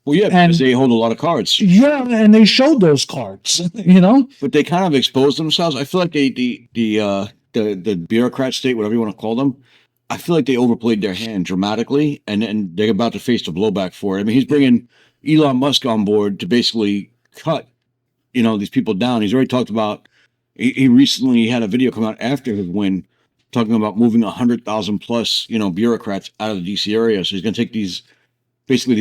Speaker 2: Well, yeah,
Speaker 1: and-
Speaker 2: because they hold a lot of cards.
Speaker 1: Yeah, and they showed those cards, you know?
Speaker 2: But they kind of expose themselves. I feel like the bureaucrat state, whatever you want to call them, I feel like they overplayed their hand dramatically, and they're about to face the blowback for it. I mean, he's bringing Elon Musk on board to basically cut, these people down. He's already talked about. He recently had a video come out after his win, talking about moving 100,000 plus, bureaucrats out of the DC area. So he's going to take these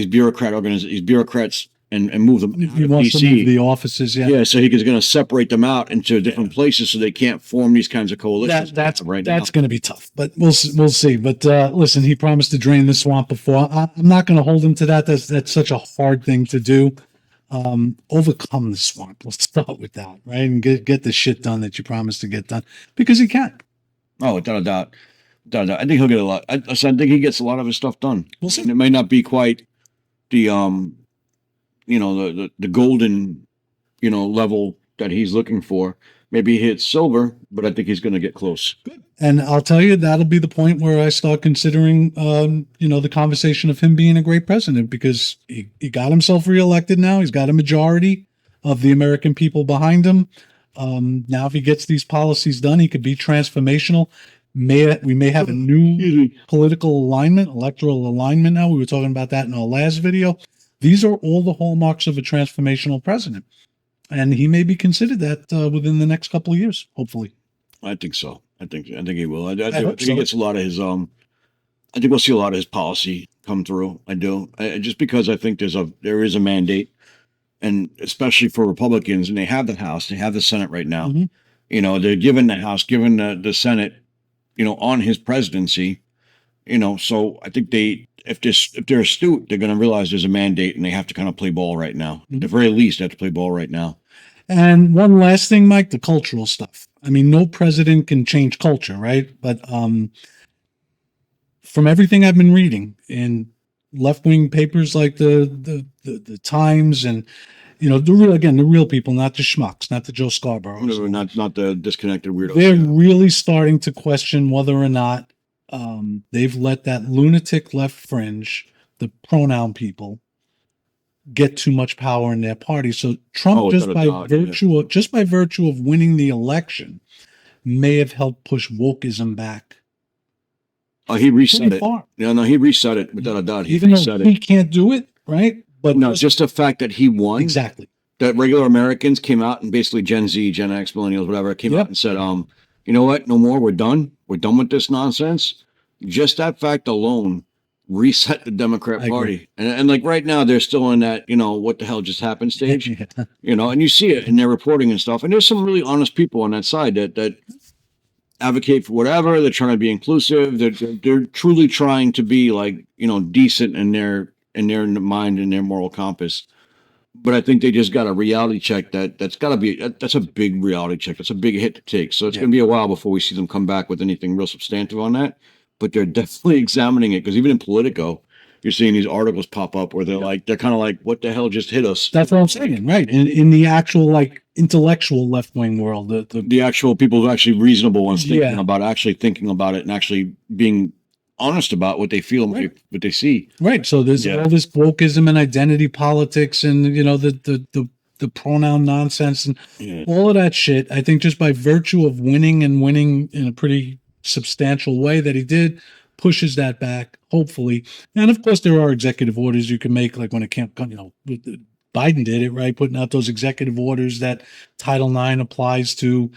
Speaker 2: bureaucrats and move them out
Speaker 1: He
Speaker 2: of
Speaker 1: wants to
Speaker 2: DC.
Speaker 1: move the offices, yeah.
Speaker 2: Yeah, so he's going to separate them out into different places so they can't form these kinds of coalitions.
Speaker 1: That's
Speaker 2: right
Speaker 1: that's going to be tough, but we'll see. But listen, he promised to drain the swamp before. I'm not going to hold him to that. That's such a hard thing to do. Overcome the swamp. Let's start with that, right? And get the shit done that you promised to get done, because he can.
Speaker 2: now. Oh, without a doubt. Without a doubt. I think he'll get a lot. I think he gets a lot of his stuff done.
Speaker 1: We'll see.
Speaker 2: And it may not be quite the the golden level that he's looking for. Maybe he hits silver, but I think he's going to get close.
Speaker 1: And I'll tell you, that'll be the point where I start considering, the conversation of him being a great president, because he got himself reelected now. He's got a majority of the American people behind him. Now, if he gets these policies done, he could be transformational. We may have a new political alignment, electoral alignment now. We were talking about that in our last video. These are all the hallmarks of a transformational president. And he may be considered that within the next couple of years, hopefully.
Speaker 2: I think so. I think he will. I
Speaker 1: hope
Speaker 2: think he
Speaker 1: so.
Speaker 2: gets a lot of his I think we'll see a lot of his policy come through. I do, just because I think there is a mandate, and especially for Republicans, and they have the House, they have the Senate right now.
Speaker 1: Mhm.
Speaker 2: You know, they're giving the House, giving the Senate, you know, on his presidency. You know, so I think if they're astute, they're going to realize there's a mandate, and they have to kind of play ball right now. At the very least, they have to play ball right now.
Speaker 1: And one last thing, Mike, the cultural stuff. I mean, no president can change culture, right? But from everything I've been reading in left-wing papers like the Times, and you know, the real people, not the schmucks, not the Joe Scarborough,
Speaker 2: Not the disconnected weirdos.
Speaker 1: they're really starting to question whether or not they've let that lunatic left fringe, the pronoun people, get too much power in their party. So Trump, just by virtue of winning the election, may have helped push wokeism back.
Speaker 2: Oh, he reset
Speaker 1: pretty
Speaker 2: it.
Speaker 1: far.
Speaker 2: Yeah, no, he reset it without a doubt. He
Speaker 1: Even though
Speaker 2: reset
Speaker 1: he
Speaker 2: it.
Speaker 1: can't do it, right? But
Speaker 2: No, just the fact that he won.
Speaker 1: exactly.
Speaker 2: That regular Americans came out, and basically Gen Z, Gen X, millennials, whatever, came out and said, you know what? No more. We're done. We're done with this nonsense. Just that fact alone reset the Democrat Party. And like right now, they're still in that, you know, what the hell just happened stage, you know, and you see it in their reporting and stuff. And there's some really honest people on that side that advocate for whatever. They're trying to be inclusive. They're truly trying to be, like, you know, decent in their mind and their moral compass. But I think they just got a reality check that's a big reality check. That's a big hit to take. So it's going to be a while before we see them come back with anything real substantive on that. But they're definitely examining it, because even in Politico, you're seeing these articles pop up where they're kind of like, what the hell just hit us?
Speaker 1: That's what I'm saying, right? In the actual, like, intellectual left wing world,
Speaker 2: the actual people who are actually reasonable ones thinking about it and actually being honest about what they feel and what they see.
Speaker 1: Right. So there's all this wokeism and identity politics, and you know the pronoun nonsense and all of that shit. I think just by virtue of winning in a pretty substantial way that he did, pushes that back, hopefully. And of course, there are executive orders you can make, like when it can't, you know, Biden did it, right? Putting out those executive orders that Title IX applies to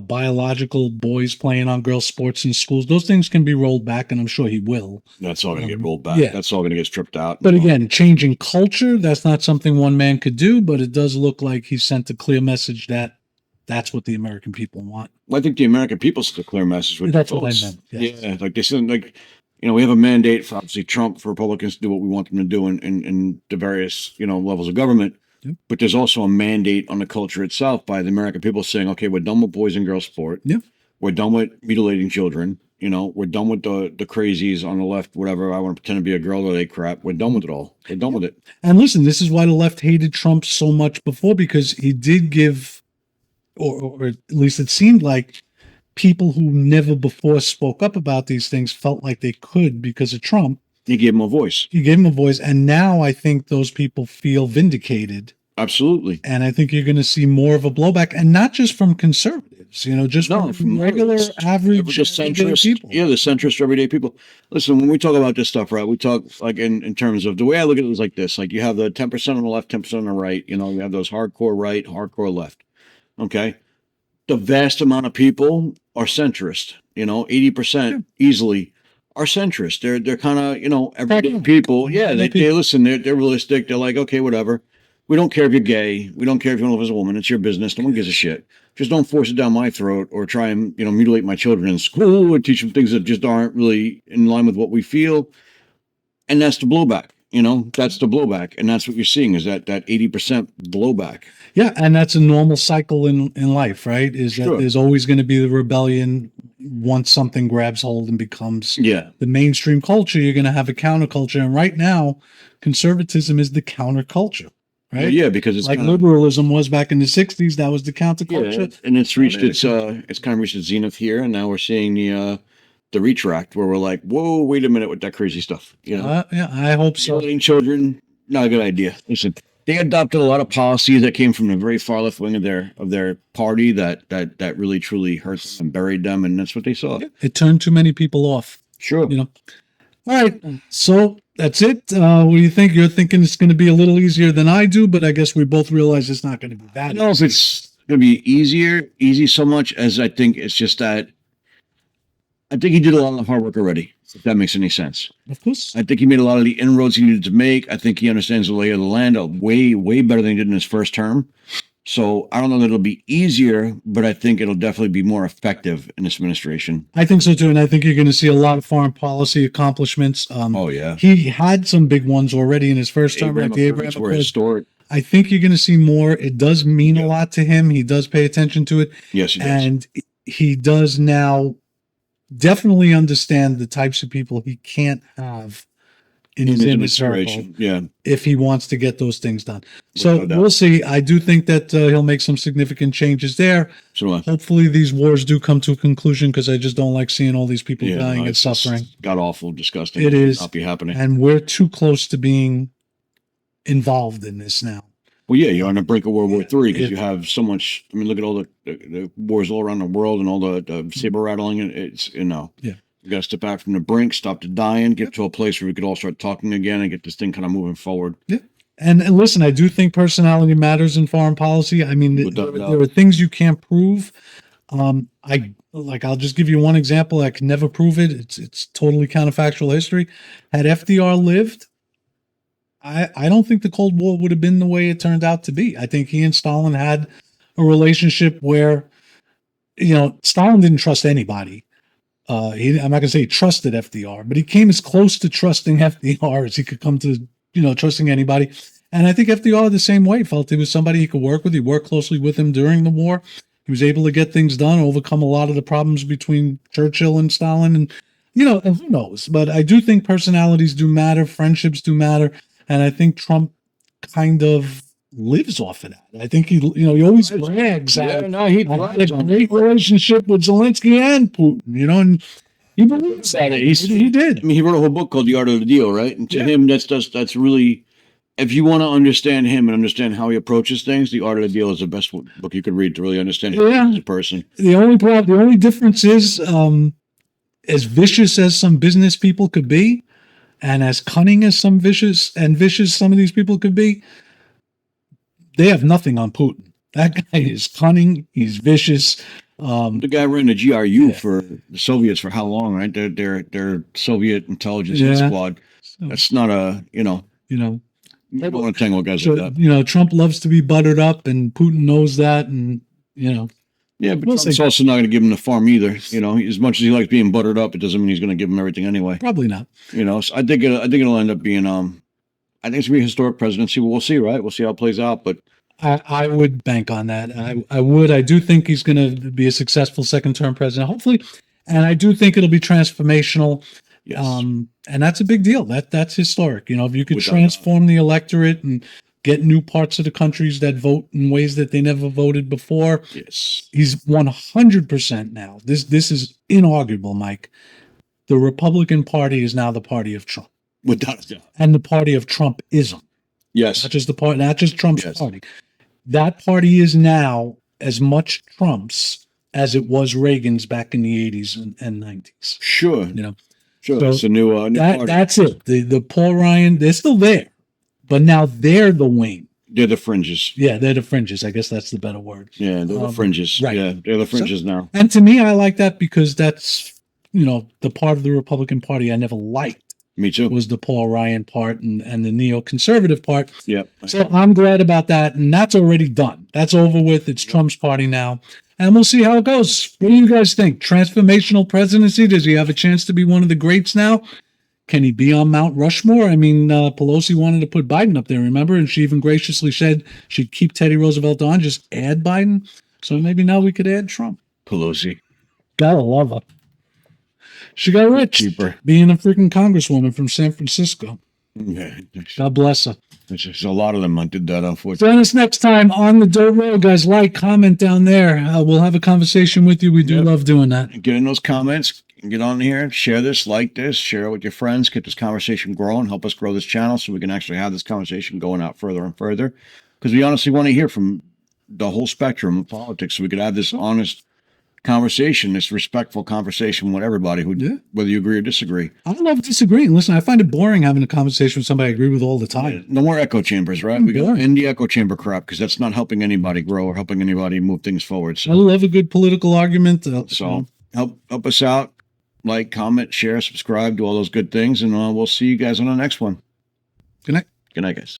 Speaker 1: biological boys playing on girls' sports in schools. Those things can be rolled back, and I'm sure he will.
Speaker 2: That's all going to get rolled back.
Speaker 1: Yeah.
Speaker 2: That's all going to get stripped out.
Speaker 1: But again, changing culture, that's not something one man could do, but it does look like he sent a clear message that that's what the American people want.
Speaker 2: Well, I think the American people sent a clear message. With
Speaker 1: That's what I meant. Yes.
Speaker 2: Yeah, like they said, like, you know, we have a mandate for, obviously, Trump, for Republicans to do what we want them to do in the various, you know, levels of government.
Speaker 1: Yep.
Speaker 2: But there's also a mandate on the culture itself by the American people saying, okay, we're done with boys and girls sport.
Speaker 1: Yep.
Speaker 2: We're done with mutilating children. You know, we're done with the crazies on the left, whatever. I want to pretend to be a girl or they crap. We're done with it all. We're done with it.
Speaker 1: And listen, this is why the left hated Trump so much before, because he did give, or at least it seemed like, people who never before spoke up about these things felt like they could because of Trump.
Speaker 2: He gave him a voice.
Speaker 1: He gave him a voice. And now I think those people feel vindicated.
Speaker 2: Absolutely.
Speaker 1: And I think you're going to see more of a blowback, and not just from conservatives, you know, just from regular, average,
Speaker 2: centrist
Speaker 1: people.
Speaker 2: Yeah, the centrist, everyday people. Listen, when we talk about this stuff, right, we talk like in terms of the way I look at it is like this. Like, you have the 10% on the left, 10% on the right. You know, you have those hardcore right, hardcore left. Okay. The vast amount of people are centrist, you know, 80% easily are centrist. They're kind of, you know, everyday people. Yeah, they listen, they're realistic. They're like, okay, whatever. We don't care if you're gay. We don't care if you want to live as a woman. It's your business. No one gives a shit. Just don't force it down my throat or try and, you know, mutilate my children in school or teach them things that just aren't really in line with what we feel. And that's the blowback. You know, that's the blowback. And that's what you're seeing, is that 80% blowback.
Speaker 1: Yeah, and that's a normal cycle in life, right? Is that there's always going to be the rebellion once something grabs hold and becomes the mainstream culture. You're going to have a counterculture, and right now, conservatism is the counterculture, right?
Speaker 2: Well, yeah, because it's
Speaker 1: like liberalism was back in the '60s. That was the counterculture,
Speaker 2: and it's reached it's kind of reached its zenith here, and now we're seeing the retract where we're like, whoa, wait a minute with that crazy stuff. You know,
Speaker 1: yeah, I hope so.
Speaker 2: Mutilating children, not a good idea. Listen. They adopted a lot of policies that came from the very far left wing of their party that really truly hurt them and buried them, and that's what they saw.
Speaker 1: It turned too many people off.
Speaker 2: Sure.
Speaker 1: You know. All right. So that's it. What do you think? You're thinking it's going to be a little easier than I do, but I guess we both realize it's not going to be bad.
Speaker 2: I don't know if it's going to be easy so much as I think it's just that I think he did a lot of the hard work already. if that makes any sense.
Speaker 1: Of course.
Speaker 2: I think he made a lot of the inroads he needed to make. I think he understands the lay of the land way, way better than he did in his first term. So I don't know that it'll be easier, but I think it'll definitely be more effective in this administration.
Speaker 1: I think so too, and I think you're going to see a lot of foreign policy accomplishments.
Speaker 2: Oh yeah,
Speaker 1: He had some big ones already in his first term, like the Abraham
Speaker 2: Accords were
Speaker 1: Accords.
Speaker 2: historic.
Speaker 1: I think you're going to see more. It does mean a lot to him. He does pay attention to it,
Speaker 2: Yes, he does.
Speaker 1: and he does now definitely understand the types of people he can't have in his inner circle
Speaker 2: administration. Yeah,
Speaker 1: if he wants to get those things done.
Speaker 2: no
Speaker 1: So
Speaker 2: doubt.
Speaker 1: we'll see. I do think that he'll make some significant changes there.
Speaker 2: so
Speaker 1: Hopefully these wars do come to a conclusion, because I just don't like seeing all these people
Speaker 2: yeah,
Speaker 1: dying
Speaker 2: no,
Speaker 1: and
Speaker 2: it's just
Speaker 1: suffering.
Speaker 2: god awful, disgusting.
Speaker 1: It
Speaker 2: should
Speaker 1: is.
Speaker 2: not be happening.
Speaker 1: And we're too close to being involved in this now.
Speaker 2: Well, yeah, you're on the brink of World War III because
Speaker 1: It-
Speaker 2: you have so much. I mean, look at all the wars all around the world and all the saber rattling. And it's
Speaker 1: Yeah.
Speaker 2: we got to step back from the brink, stop the dying, get to a place where we could all start talking again and get this thing kind of moving forward.
Speaker 1: And listen, I do think personality matters in foreign policy. I mean,
Speaker 2: Without doubt.
Speaker 1: there are things you can't prove. I'll just give you one example. I can never prove it. It's totally counterfactual history. Had FDR lived, I don't think the Cold War would have been the way it turned out to be. I think he and Stalin had a relationship where, Stalin didn't trust anybody. I'm not going to say he trusted FDR, but he came as close to trusting FDR as he could come to, trusting anybody. And I think FDR the same way, felt he was somebody he could work with. He worked closely with him during the war. He was able to get things done, overcome a lot of the problems between Churchill and Stalin. And, and who knows? But I do think personalities do matter. Friendships do matter. And I think Trump kind of lives off of that. I think he always brags.
Speaker 2: no, he
Speaker 1: I had a great relationship with Zelensky and Putin, and he believes that. He did.
Speaker 2: I mean, he wrote a whole book called The Art of the Deal, right? And to him, that's really, if you want to understand him and understand how he approaches things, The Art of the Deal is the best book you could read to really understand him
Speaker 1: Yeah.
Speaker 2: as a person.
Speaker 1: The only difference is, as vicious as some business people could be, and as cunning as some vicious some of these people could be, they have nothing on Putin. That guy is cunning. He's vicious.
Speaker 2: The guy ran the GRU for the Soviets for how long, right? Their Soviet intelligence
Speaker 1: Yeah.
Speaker 2: squad.
Speaker 1: So,
Speaker 2: That's not a, you don't want to tangle with guys like
Speaker 1: so,
Speaker 2: that.
Speaker 1: Trump loves to be buttered up, and Putin knows that, and
Speaker 2: Yeah, but
Speaker 1: we'll
Speaker 2: Trump's
Speaker 1: see.
Speaker 2: also not going to give him the farm either. As much as he likes being buttered up, it doesn't mean he's going to give him everything anyway.
Speaker 1: probably not.
Speaker 2: So I think it'll end up being I think it's gonna be a historic presidency. We'll see, right? We'll see how it plays out. But
Speaker 1: I would bank on that. I would. I do think he's going to be a successful second term president, hopefully, and I do think it'll be transformational.
Speaker 2: yes,
Speaker 1: And that's a big deal. That's historic. If you could
Speaker 2: Without
Speaker 1: transform the electorate and get new parts of the countries that vote in ways that they never voted before,
Speaker 2: yes,
Speaker 1: he's 100% now. This is inarguable, Mike. The Republican Party is now the party of Trump,
Speaker 2: without a doubt.
Speaker 1: and the party of Trumpism.
Speaker 2: Yes,
Speaker 1: Not just Trump's
Speaker 2: Yes.
Speaker 1: party. That party is now as much Trump's as it was Reagan's back in the 80s and 90s.
Speaker 2: sure, sure.
Speaker 1: So
Speaker 2: It's a new party.
Speaker 1: That's it. The Paul Ryan, they're still there, but now they're the wing.
Speaker 2: They're the fringes.
Speaker 1: Yeah, they're the fringes. I guess that's the better word.
Speaker 2: Yeah, they're the fringes.
Speaker 1: right.
Speaker 2: Yeah, they're the fringes now.
Speaker 1: And to me, I like that because that's, the part of the Republican Party I never liked
Speaker 2: Me too.
Speaker 1: was the Paul Ryan part and the neoconservative part.
Speaker 2: Yep.
Speaker 1: So I'm glad about that. And that's already done. That's over with. It's Trump's party now. And we'll see how it goes. What do you guys think? Transformational presidency? Does he have a chance to be one of the greats now? Can he be on Mount Rushmore? I mean, Pelosi wanted to put Biden up there, remember? And she even graciously said she'd keep Teddy Roosevelt on, just add Biden. So maybe now we could add Trump.
Speaker 2: Pelosi.
Speaker 1: Gotta love her. She got rich
Speaker 2: Cheaper.
Speaker 1: being a freaking congresswoman from San Francisco.
Speaker 2: Yeah,
Speaker 1: God bless her.
Speaker 2: there's a lot of them that did that, unfortunately.
Speaker 1: Join us next time on the Dirt Road, guys. Like, comment down there. We'll have a conversation with you. We do
Speaker 2: Yep.
Speaker 1: love doing that.
Speaker 2: Get in those comments, get on here, share this, like this, share it with your friends, get this conversation growing, help us grow this channel so we can actually have this conversation going out further and further. Because we honestly want to hear from the whole spectrum of politics so we could have this honest conversation, this respectful conversation with everybody,
Speaker 1: Yeah.
Speaker 2: whether you agree or disagree.
Speaker 1: I don't love disagreeing. Listen, I find it boring having a conversation with somebody I agree with all the time.
Speaker 2: No more echo chambers, right? We got
Speaker 1: boring.
Speaker 2: in the echo chamber crap because that's not helping anybody grow or helping anybody move things forward.
Speaker 1: I
Speaker 2: So,
Speaker 1: love a good political argument.
Speaker 2: so help us out. like, comment, share, subscribe, do all those good things, and we'll see you guys on the next one.
Speaker 1: Good night.
Speaker 2: Good night, guys.